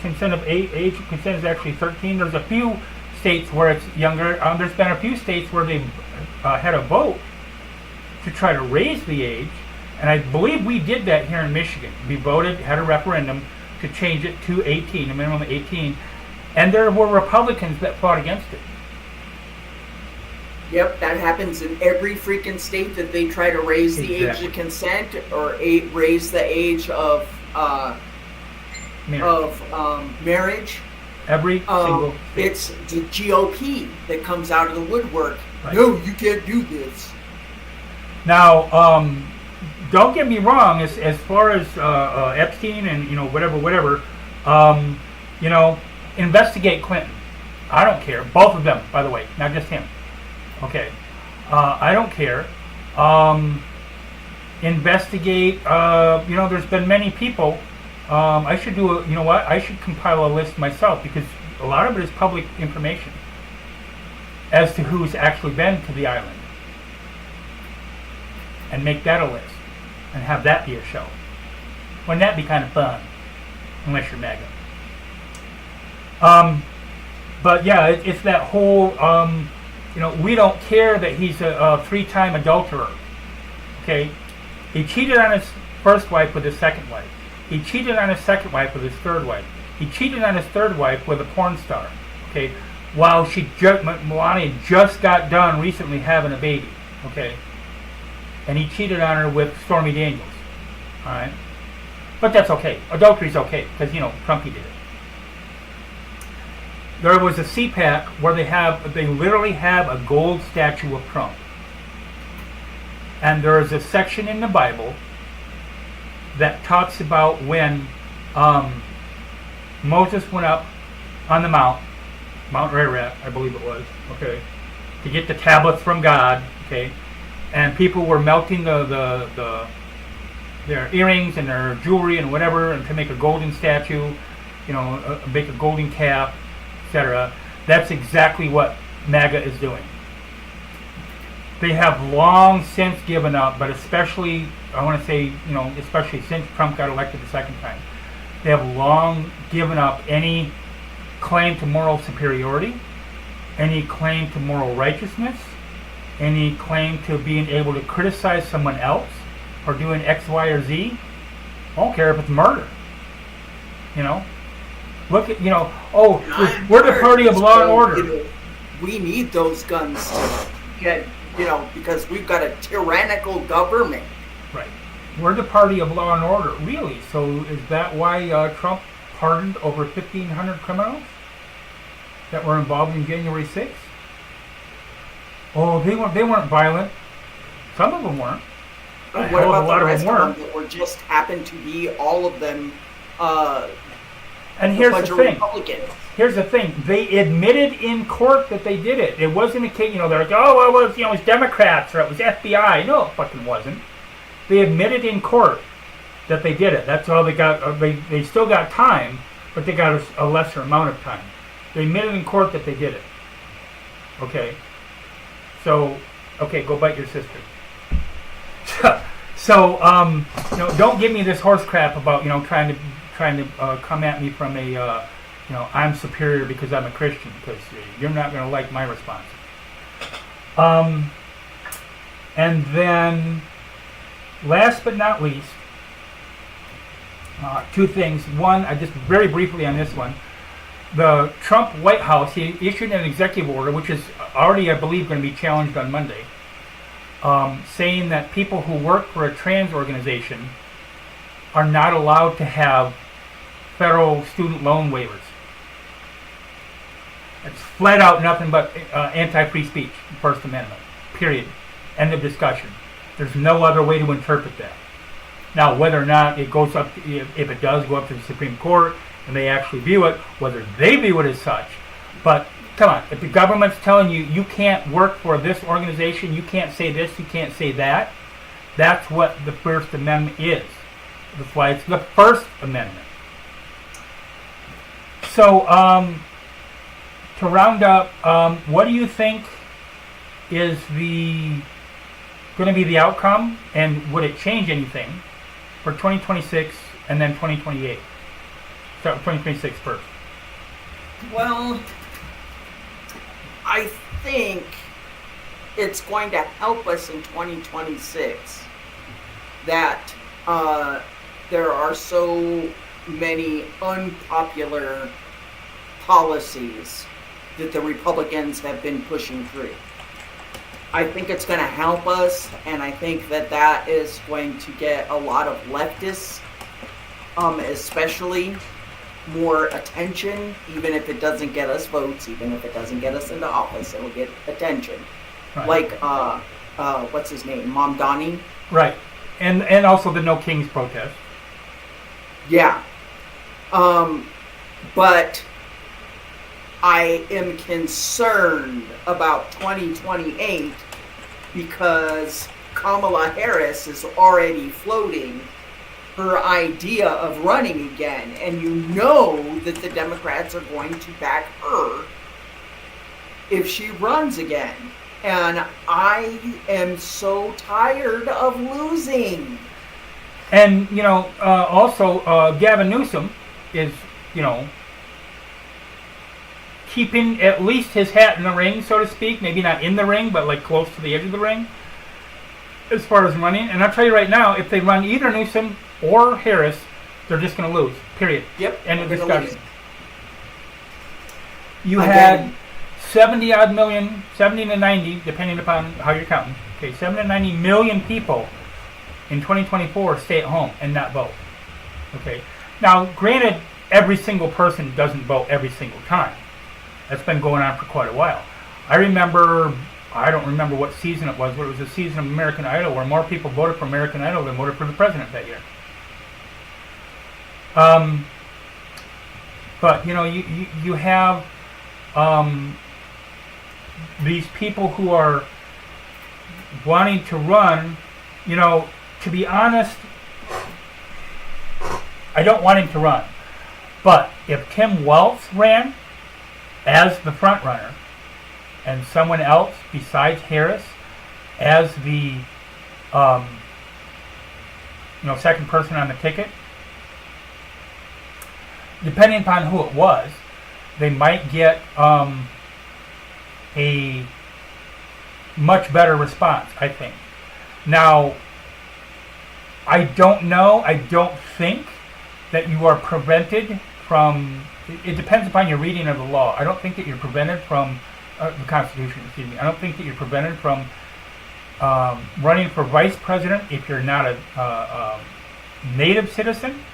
age of consent is actually 13. There's a few states where it's younger. There's been a few states where they've had a vote to try to raise the age. And I believe we did that here in Michigan. We voted, had a referendum to change it to 18, a minimum of 18. And there were Republicans that fought against it. Yep, that happens in every freaking state that they try to raise the age of consent or raise the age of marriage. Every single state. It's the GOP that comes out of the woodwork. Right. No, you can't do this. Now, don't get me wrong. As far as Epstein and whatever, investigate Clinton. I don't care. Both of them, by the way, not just him. Okay, I don't care. Investigate. There's been many people. I should do I should compile a list myself because a lot of it is public information as to who's actually been to the island, and make that a list and have that be a show. Wouldn't that be kind of fun? Unless you're MAGA. But yeah, it's that whole. We don't care that he's a 3-time adulterer. Okay, he cheated on his first wife with his second wife. He cheated on his second wife with his third wife. He cheated on his third wife with a porn star. Okay, while Melania just got done recently having a baby. Okay, and he cheated on her with Stormy Daniels. All right, but that's okay. Adultery's okay because Trumpy did it. There was a CPAC where they literally have a gold statue of Trump. And there is a section in the Bible that talks about when Moses went up on the Mount Ararat, I believe it was, okay, to get the tablets from God, okay, and people were melting their earrings and their jewelry and whatever, and to make a golden statue, make a golden calf, etc. That's exactly what MAGA is doing. They have long since given up, but especially, I want to say, especially since Trump got elected the second time, they have long given up any claim to moral superiority, any claim to moral righteousness, any claim to being able to criticize someone else or doing X, Y, or Z. I don't care if it's murder. Look at, we're the party of law and order. We need those guns to get, because we've got a tyrannical government. Right. We're the party of law and order. Really? So is that why Trump pardoned over 1,500 criminals that were involved in January 6th? Oh, they weren't violent. Some of them weren't. What about the rest of them that were just happened to be all of them? And here's the thing. Here's the thing. They admitted in court that they did it. It wasn't a case, they're like, oh, well, it was Democrats or it was FBI. No, it fucking wasn't. They admitted in court that they did it. That's all they got. They still got time, but they got a lesser amount of time. They admitted in court that they did it. Okay. So, go bite your sister. So, don't give me this horse crap about, trying to come at me from a, I'm superior because I'm a Christian, because you're not going to like my response. And then, last but not least, two things. One, I just very briefly on this one. The Trump White House, he issued an executive order, which is already, I believe, going to be challenged on Monday, saying that people who work for a trans organization are not allowed to have federal student loan waivers. It's flat out nothing but anti-free speech, First Amendment, period. End of discussion. There's no other way to interpret that. Now, whether or not it goes up, if it does go up to the Supreme Court, and they actually view it, whether they view it as such. But come on, if the government's telling you you can't work for this organization, you can't say this, you can't say that, that's what the First Amendment is. That's why it's the First Amendment. So, to round up, what do you think is going to be the outcome, and would it change anything for 2026 and then 2028? Start with 2026 first. Well, I think it's going to help us in 2026 that there are so many unpopular policies that the Republicans have been pushing through. I think it's going to help us, and I think that that is going to get a lot of leftists, especially, more attention, even if it doesn't get us votes, even if it doesn't get us into office, it'll get attention. Right. Like, what's his name? Mamdani? Right. And also the No Kings protest. Yeah. But I am concerned about 2028 because Kamala Harris is already floating her idea of running again, and you know that the Democrats are going to back her if she runs again. And I am so tired of losing. And, also, Gavin Newsom is, keeping at least his hat in the ring, so to speak. Maybe not in the ring, but like close to the edge of the ring as far as running. And I'll tell you right now, if they run either Newsom or Harris, they're just going to lose. Period. Yep. End of discussion. Lose. You had 70 odd million, 70 to 90, depending upon how you're counting. Okay, 70 to 90 million people in 2024 stay at home and not vote. Okay. Now, granted, every single person doesn't vote every single time. That's been going on for quite a while. I don't remember what season it was, but it was a season of American Idol where more people voted for American Idol than voted for the president that year. But, you have these people who are wanting to run. To be honest, I don't want him to run. But if Tim Wells ran as the front runner and someone else besides Harris as the second person on the ticket, depending upon who it was, they might get a much better response, I think. Now, I don't know. I don't think that you are prevented from. It depends upon your reading of the law. I don't think that you're prevented from the Constitution. Excuse me. I don't think that you're prevented from running for vice president if you're not a native citizen.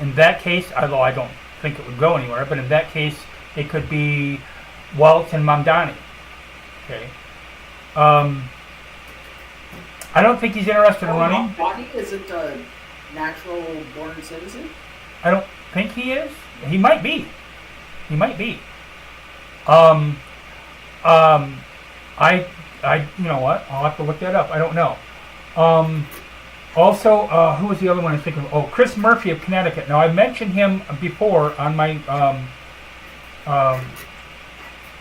In that case, although I don't think it would go anywhere, but in that case, it could be Waltz and Mamdani. Okay. I don't think he's interested in running. Mamdani isn't a natural-born citizen? I don't think he is. He might be. He might be. You know what? I'll have to look that up. I don't know. Also, who was the other one I was thinking of? Oh, Chris Murphy of Connecticut. Now, I mentioned him before on my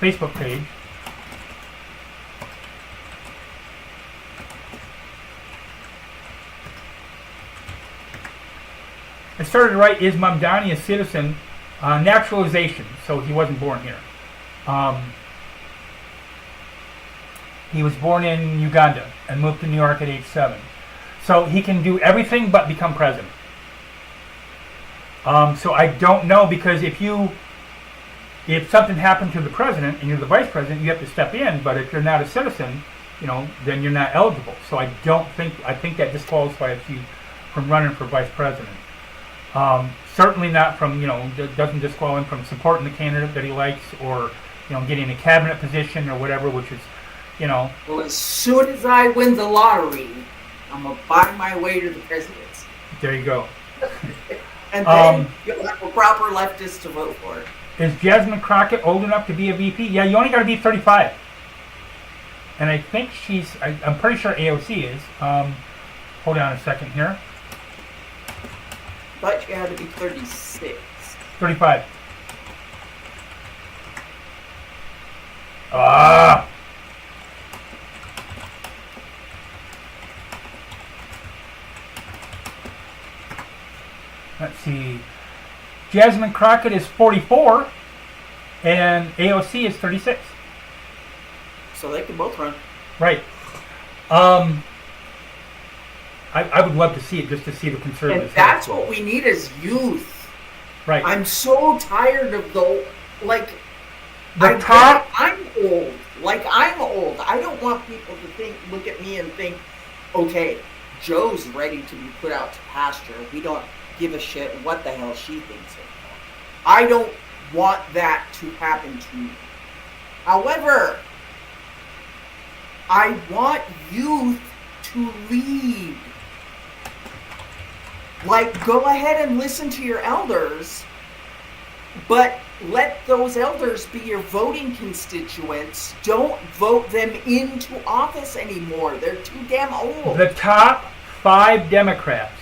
Facebook page. I started to write, is Mamdani a citizen? Naturalization, so he wasn't born here. He was born in Uganda and moved to New York at age 7. So he can do everything but become president. So I don't know, because if something happened to the president and you're the vice president, you have to step in. But if you're not a citizen, then you're not eligible. So I think that disqualifies you from running for vice president. Certainly not from, doesn't disqualify him from supporting the candidate that he likes, or, getting a cabinet position or whatever, which is, Well, as soon as I win the lottery, I'm going to buy my way to the presidency. There you go. And then you'll have a proper leftist to vote for it. Is Jasmine Crockett old enough to be a VP? Yeah, you only got to be 35. And I think I'm pretty sure AOC is. Hold on a second here. But you had to be 36. 35. Ah! Let's see. Jasmine Crockett is 44, and AOC is 36. So they can both run. Right. I would love to see it, just to see the conservatives. And that's what we need as youth. Right. I'm so tired of I'm old. Like, I'm old. I don't want people to look at me and think, okay, Joe's ready to be put out to pasture. We don't give a shit what the hell she thinks of her. I don't want that to happen to me. However, I want youth to lead. Like, go ahead and listen to your elders, but let those elders be your voting constituents. Don't vote them into office anymore. They're too damn old. The top 5 Democrats,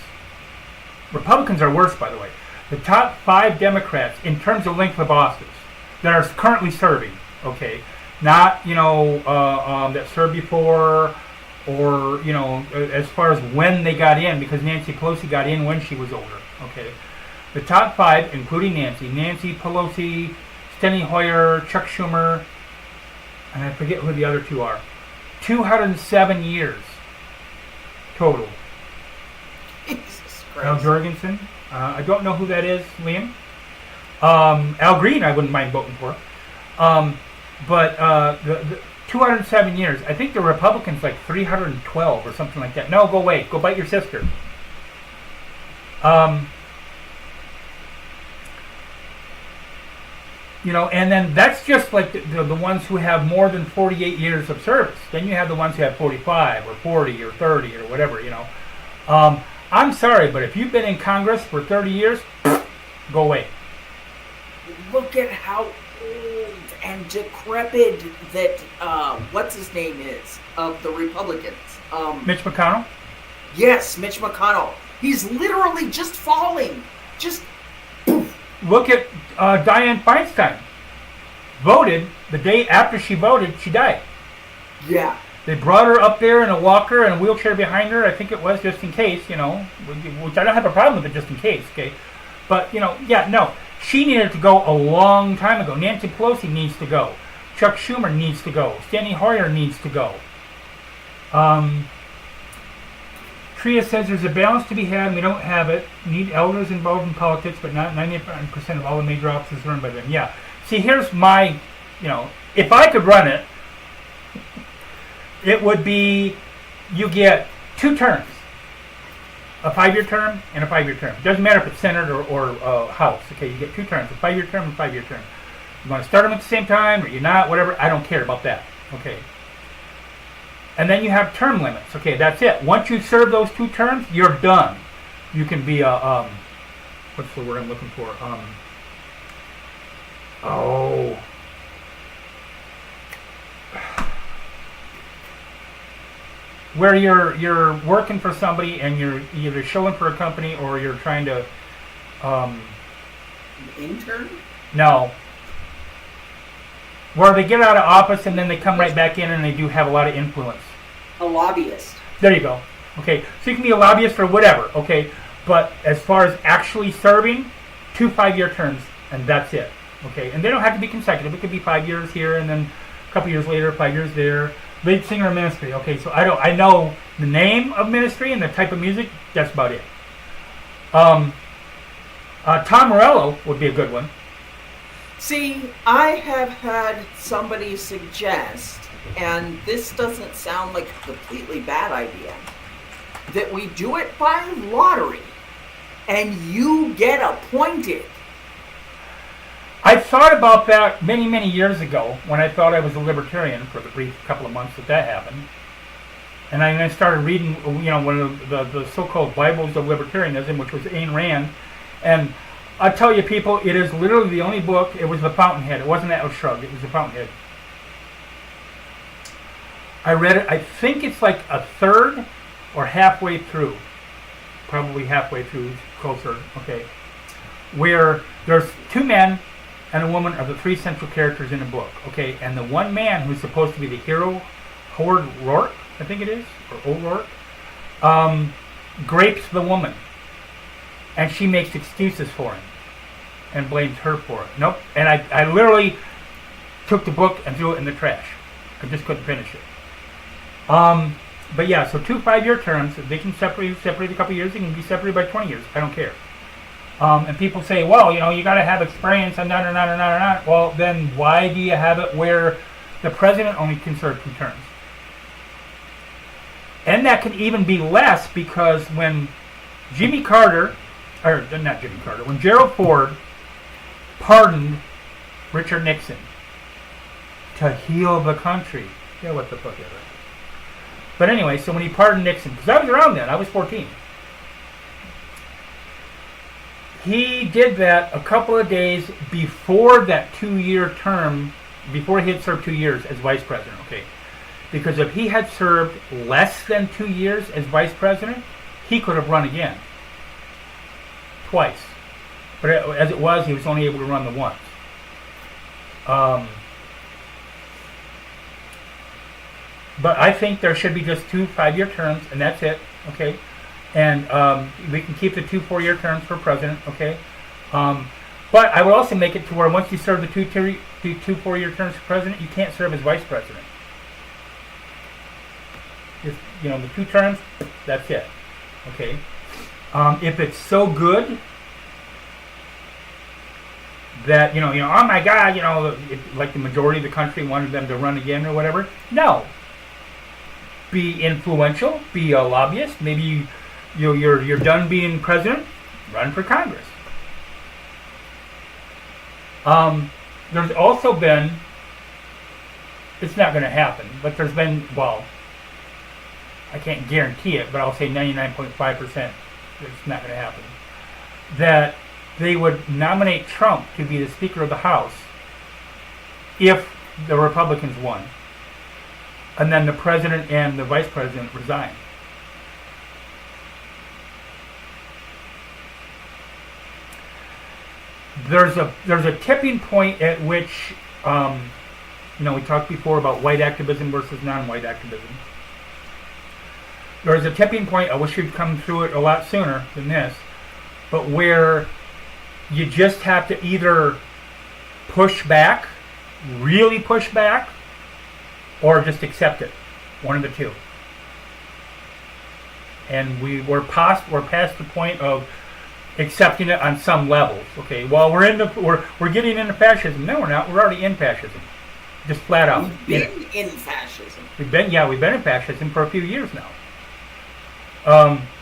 Republicans are worse, by the way. The top 5 Democrats in terms of length of office that are currently serving, okay, not, that served before, or, as far as when they got in, because Nancy Pelosi got in when she was older, okay. The top 5, including Nancy Pelosi, Steny Hoyer, Chuck Schumer, and I forget who the other 2 are. 207 years total. Jesus Christ. Al Jorgensen, I don't know who that is, Liam. Al Green, I wouldn't mind voting for. But the 207 years. I think the Republicans like 312 or something like that. No, go away. Go bite your sister. And then that's just like the ones who have more than 48 years of service. Then you have the ones who have 45 or 40 or 30 or whatever, I'm sorry, but if you've been in Congress for 30 years, go away. Look at how old and decrepit that, what's his name is, of the Republicans. Mitch McConnell? Yes, Mitch McConnell. He's literally just falling. Just poof. Look at Dianne Feinstein. Voted, the day after she voted, she died. Yeah. They brought her up there in a walker and a wheelchair behind her, I think it was, just in case, which I don't have a problem with it, just in case, okay? But, no. She needed to go a long time ago. Nancy Pelosi needs to go. Chuck Schumer needs to go. Steny Hoyer needs to go. Tria says there's a balance to be had and we don't have it. Need elders involved in politics, but not 99% of all the major offices run by them. Yeah. See, here's my, if I could run it, it would be, you get 2 terms. A 5-year term and a 5-year term. Doesn't matter if it's Senate or House. Okay, you get 2 terms, a 5-year term and a 5-year term. You want to start them at the same time or you're not, whatever. I don't care about that. Okay. And then you have term limits. Okay, that's it. Once you serve those 2 terms, you're done. You can be a what's the word I'm looking for? Where you're working for somebody and you're either showing for a company or you're trying to An intern? No. Where they get out of office and then they come right back in and they do have a lot of influence. A lobbyist. There you go. Okay, so you can be a lobbyist or whatever, okay? But as far as actually serving, 2 5-year terms, and that's it, okay? And they don't have to be consecutive. It could be 5 years here and then a couple years later, 5 years there. Lead singer of ministry, okay? So I know the name of ministry and the type of music. That's about it. Tom Morello would be a good one. See, I have had somebody suggest, and this doesn't sound like a completely bad idea, that we do it by lottery, and you get appointed. I thought about that many, many years ago when I thought I was a libertarian for the brief couple of months that happened. And I started reading, one of the so-called Bibles of libertarianism, which was Ayn Rand. And I'll tell you, people, it is literally the only book. It was The Fountainhead. It wasn't Atlas Shrugged. It was The Fountainhead. I read it. I think it's like a third or halfway through. Probably halfway through, closer. Okay. Where there's two men and a woman are the three central characters in the book. Okay. And the one man who's supposed to be the hero, Howard Rourke, I think it is, or O'Rourke, grapes the woman. And she makes excuses for him and blames her for it. Nope. And I literally took the book and threw it in the trash. I just couldn't finish it. But yeah, so 2 5-year terms, they can separate a couple years, they can be separated by 20 years. I don't care. And people say, well, you got to have experience and not. Well, then why do you have it where the president only can serve 2 terms? And that can even be less because when when Gerald Ford pardoned Richard Nixon to heal the country. Yeah, what the fuck ever. But anyway, so when he pardoned Nixon, because I was around then, I was 14. He did that a couple of days before that 2-year term, before he had served 2 years as vice president, okay? Because if he had served less than 2 years as vice president, he could have run again. Twice. But as it was, he was only able to run the once. But I think there should be just 2 5-year terms, and that's it, okay? And we can keep the 2 4-year terms for president, okay? But I would also make it to where once you serve the 2 4-year terms for president, you can't serve as vice president. Just, the 2 terms, that's it, okay? If it's so good that, oh my God, like the majority of the country wanted them to run again or whatever, no. Be influential, be a lobbyist, maybe you're done being president, run for Congress. There's also been, it's not going to happen, but there's been, well, I can't guarantee it, but I'll say 99.5% it's not going to happen, that they would nominate Trump to be the Speaker of the House if the Republicans won. And then the president and the vice president resign. There's a tipping point at which, we talked before about white activism versus non-white activism. There's a tipping point, I wish you'd come through it a lot sooner than this, but where you just have to either push back, really push back, or just accept it. One of the two. And we're past the point of accepting it on some levels. Okay, well we're getting into fascism. No, we're not. We're already in fascism. Just flat out. We've been in fascism. We've been in fascism for a few years now.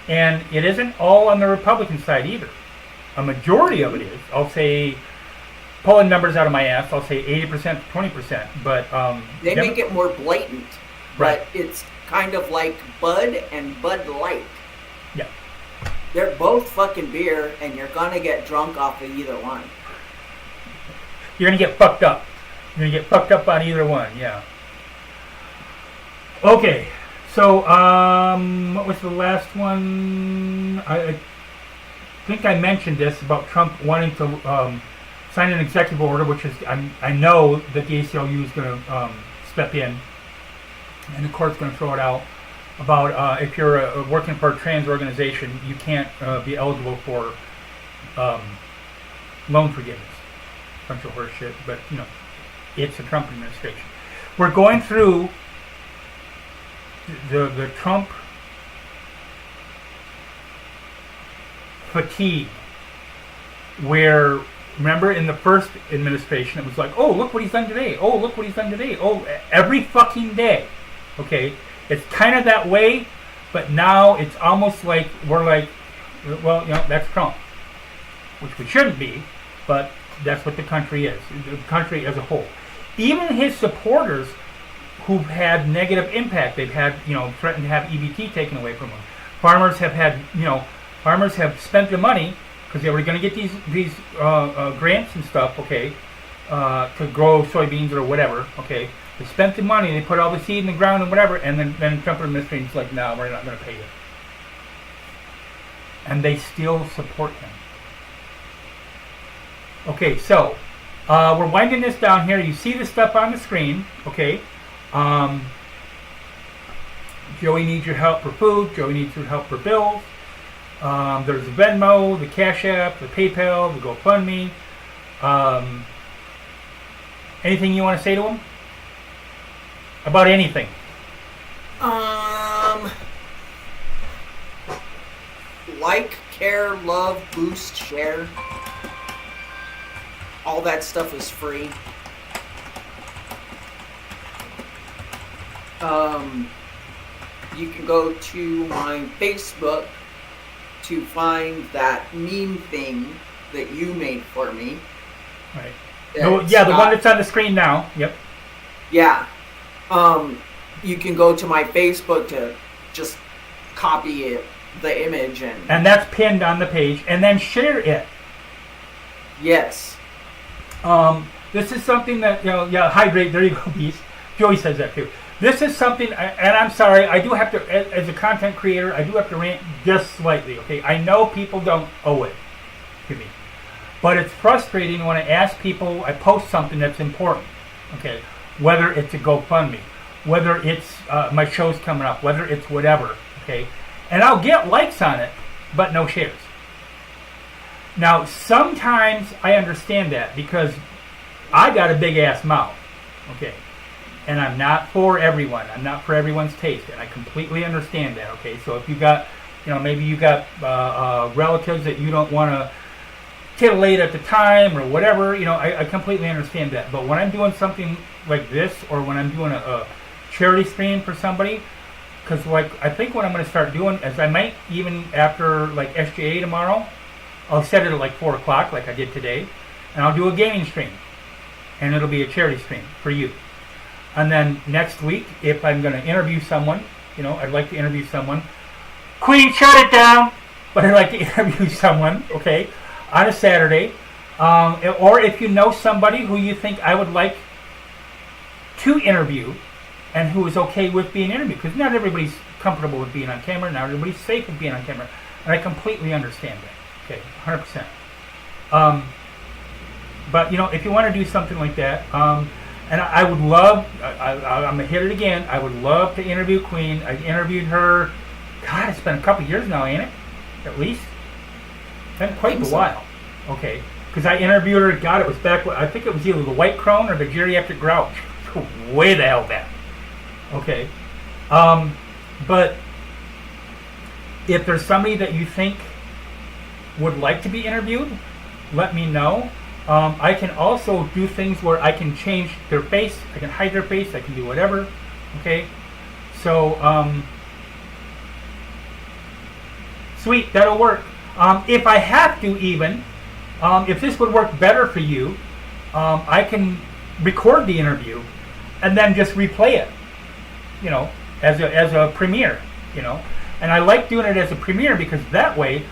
And it isn't all on the Republican side either. A majority of it is. I'll say, pulling numbers out of my ass, I'll say 80% to 20%. But they make it more blatant. Right. But it's kind of like Bud and Bud Light. Yeah. They're both fucking beer, and you're gonna get drunk off of either one. You're gonna get fucked up. You're gonna get fucked up on either one. Yeah. Okay. So what was the last one? I think I mentioned this about Trump wanting to sign an executive order, which is I know that the ACLU is going to step in, and the court's going to throw it out about if you're working for a trans organization, you can't be eligible for loan forgiveness. Bunch of horse shit, but it's the Trump administration. We're going through the Trump fatigue, where, remember, in the first administration, it was like, oh, look what he's done today. Oh, look what he's done today. Oh, every fucking day. Okay? It's kind of that way, but now it's almost like we're like, well, that's Trump. Which we shouldn't be, but that's what the country is. The country as a whole. Even his supporters who've had negative impact, they've had, threatened to have EBT taken away from them. Farmers have had, farmers have spent the money because they were going to get these grants and stuff, okay, to grow soybeans or whatever, okay. They spent the money, they put all the seed in the ground and whatever, and then Trump administration's like, no, we're not going to pay you. And they still support him. Okay, so we're winding this down here. You see the stuff on the screen, okay. Joey needs your help for food. Joey needs your help for bills. There's the Venmo, the Cash App, the PayPal, the GoFundMe. Anything you want to say to him? About anything? Like, care, love, boost, share. All that stuff is free. You can go to my Facebook to find that meme thing that you made for me. Right. Oh, yeah, the one that's on the screen now. Yep. Yeah. You can go to my Facebook to just copy it, the image, and that's pinned on the page, and then share it. Yes. This is something that, hydrate, there you go, Beast. Joey says that too. This is something, and I'm sorry, I do have to, as a content creator, I do have to rant just slightly, okay? I know people don't owe it to me. But it's frustrating when I ask people, I post something that's important, okay? Whether it's a GoFundMe, whether it's my show's coming up, whether it's whatever, okay? And I'll get likes on it, but no shares. Now, sometimes I understand that because I got a big ass mouth, okay? And I'm not for everyone. I'm not for everyone's taste, and I completely understand that, okay? So if you got, maybe you got relatives that you don't want to titillate at the time or whatever, I completely understand that. But when I'm doing something like this, or when I'm doing a charity stream for somebody, because I think what I'm going to start doing is I might even after like SJA tomorrow, I'll set it at like 4 o'clock like I did today, and I'll do a gaming stream, and it'll be a charity stream for you. And then next week, if I'm going to interview someone, I'd like to interview someone. Queen, shut it down! But I'd like to interview someone, okay, on a Saturday. Or if you know somebody who you think I would like to interview and who is okay with being interviewed. Because not everybody's comfortable with being on camera. Not everybody's safe with being on camera. And I completely understand that. Okay, 100%. But, if you want to do something like that, and I would love, I'm going to hit it again, I would love to interview Queen. I interviewed her, God, it's been a couple years now, ain't it? At least? It's been quite a while. Okay. Because I interviewed her, God, it was back, I think it was either the White Crone or the Geriatric Grouch. Way the hell back. Okay. But if there's somebody that you think would like to be interviewed, let me know. I can also do things where I can change their face, I can hide their face, I can do whatever, okay? So, sweet, that'll work. If I have to even, if this would work better for you, I can record the interview and then just replay it, as a premiere, And I like doing it as a premiere because that way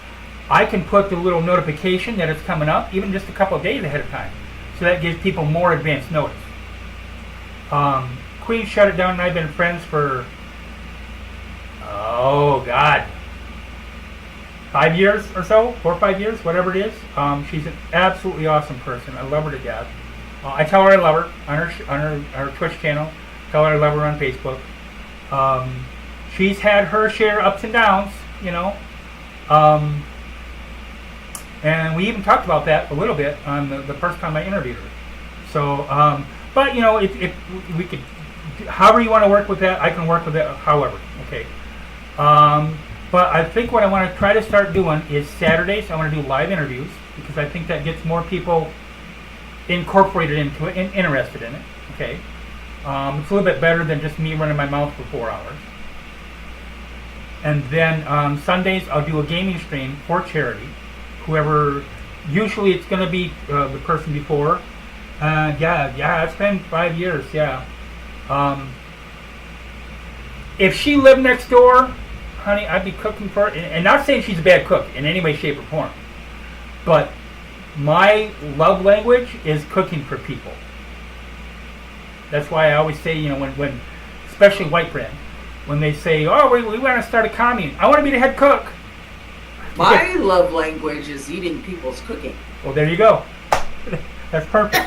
I can put the little notification that it's coming up even just a couple of days ahead of time. So that gives people more advance notice. Queen Shut It Down and I've been friends for, 5 years or so, 4 or 5 years, whatever it is. She's an absolutely awesome person. I love her to death. I tell her I love her on her Twitch channel. Tell her I love her on Facebook. She's had her share ups and downs, and we even talked about that a little bit on the first time I interviewed her. So, but if we could, however you want to work with that, I can work with it however, okay. But I think what I want to try to start doing is Saturdays, I want to do live interviews because I think that gets more people incorporated into it and interested in it, okay. It's a little bit better than just me running my mouth for 4 hours. And then on Sundays, I'll do a gaming stream for charity. Whoever, usually it's going to be the person before. It's been 5 years, yeah. If she lived next door, honey, I'd be cooking for her. And not saying she's a bad cook in any way, shape, or form. But my love language is cooking for people. That's why I always say, when especially white brand, when they say, oh, we want to start a commune, I want to be the head cook. My love language is eating people's cooking. Well, there you go. That's perfect.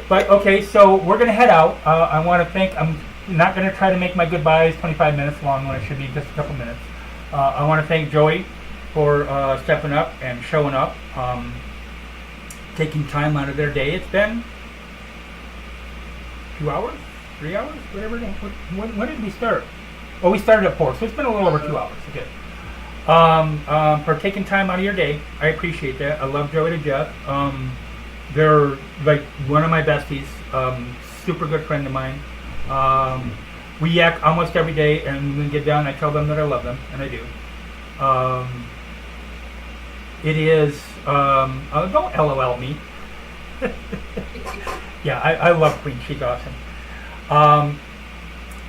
But okay, so we're going to head out. I want to thank, I'm not going to try to make my goodbyes 25 minutes long when it should be just a couple minutes. I want to thank Joey for stepping up and showing up, taking time out of their day. It's been 2 hours, 3 hours, whatever. When did we start? Oh, we started at 4, so it's been a little over 2 hours. Okay. For taking time out of your day, I appreciate that. I love Joey to death. They're like one of my besties, super good friend of mine. We yak almost every day, and when we get down, I tell them that I love them, and I do. It is, don't LOL me. Yeah, I love Queen. She's awesome.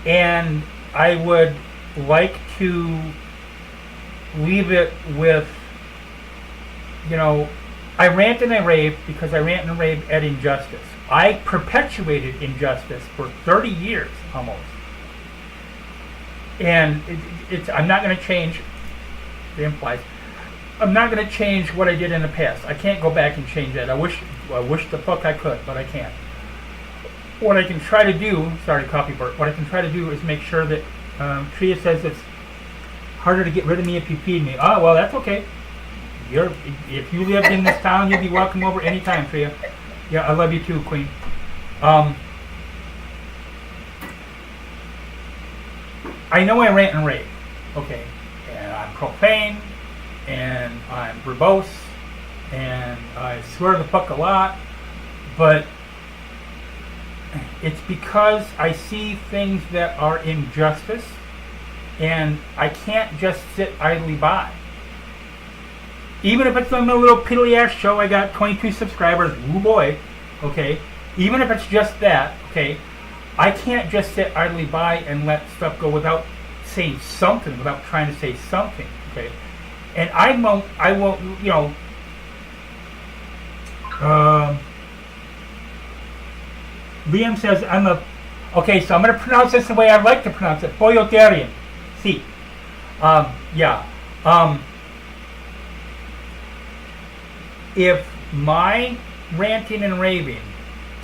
And I would like to leave it with, I rant and I rave because I rant and rave at injustice. I perpetuated injustice for 30 years almost. And I'm not going to change, it implies, I'm not going to change what I did in the past. I can't go back and change that. I wish the fuck I could, but I can't. What I can try to do, sorry, copy burp, what I can try to do is make sure that, Tria says it's harder to get rid of me if you feed me. Oh, well, that's okay. If you lived in this town, you'd be welcome over anytime, Tria. Yeah, I love you too, Queen. I know I rant and rave, okay, and I'm profane, and I'm verbose, and I swear the fuck a lot, but it's because I see things that are injustice, and I can't just sit idly by. Even if it's on a little piddly-ass show, I got 22 subscribers, woo boy, okay, even if it's just that, okay, I can't just sit idly by and let stuff go without saying something, without trying to say something, okay? And I won't, Liam says, okay, so I'm going to pronounce this the way I'd like to pronounce it, Boyotarian, see, yeah, if my ranting and raving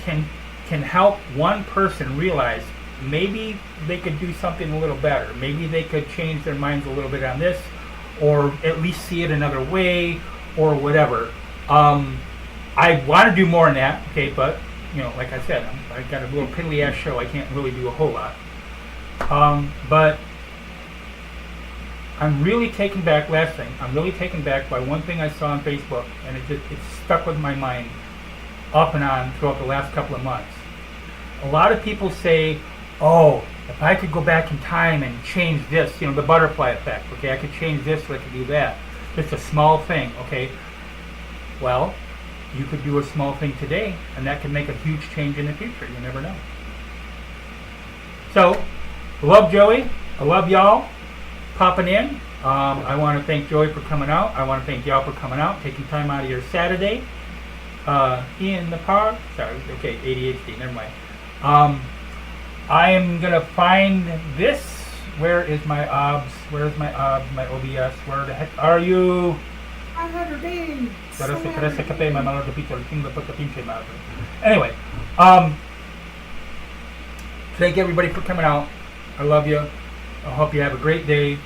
can help one person realize maybe they could do something a little better, maybe they could change their minds a little bit on this, or at least see it another way, or whatever. I want to do more than that, okay, but like I said, I got a little piddly ass show. I can't really do a whole lot. But I'm really taken back. Last thing, I'm really taken back by one thing I saw on Facebook, and it stuck with my mind off and on throughout the last couple of months. A lot of people say, "Oh, if I could go back in time and change this, the butterfly effect. Okay, I could change this, or I could do that. It's a small thing. Okay, well, you could do a small thing today, and that could make a huge change in the future. You never know." So, I love Joey. I love y'all popping in. I want to thank Joey for coming out. I want to thank y'all for coming out, taking time out of your Saturday in the park. Sorry, okay, ADHD, never mind. I am going to find this. Where is my OBS? Where's my OBS, my OBS? Where the heck are you? Anyway, thank everybody for coming out. I love you. I hope you have a great day.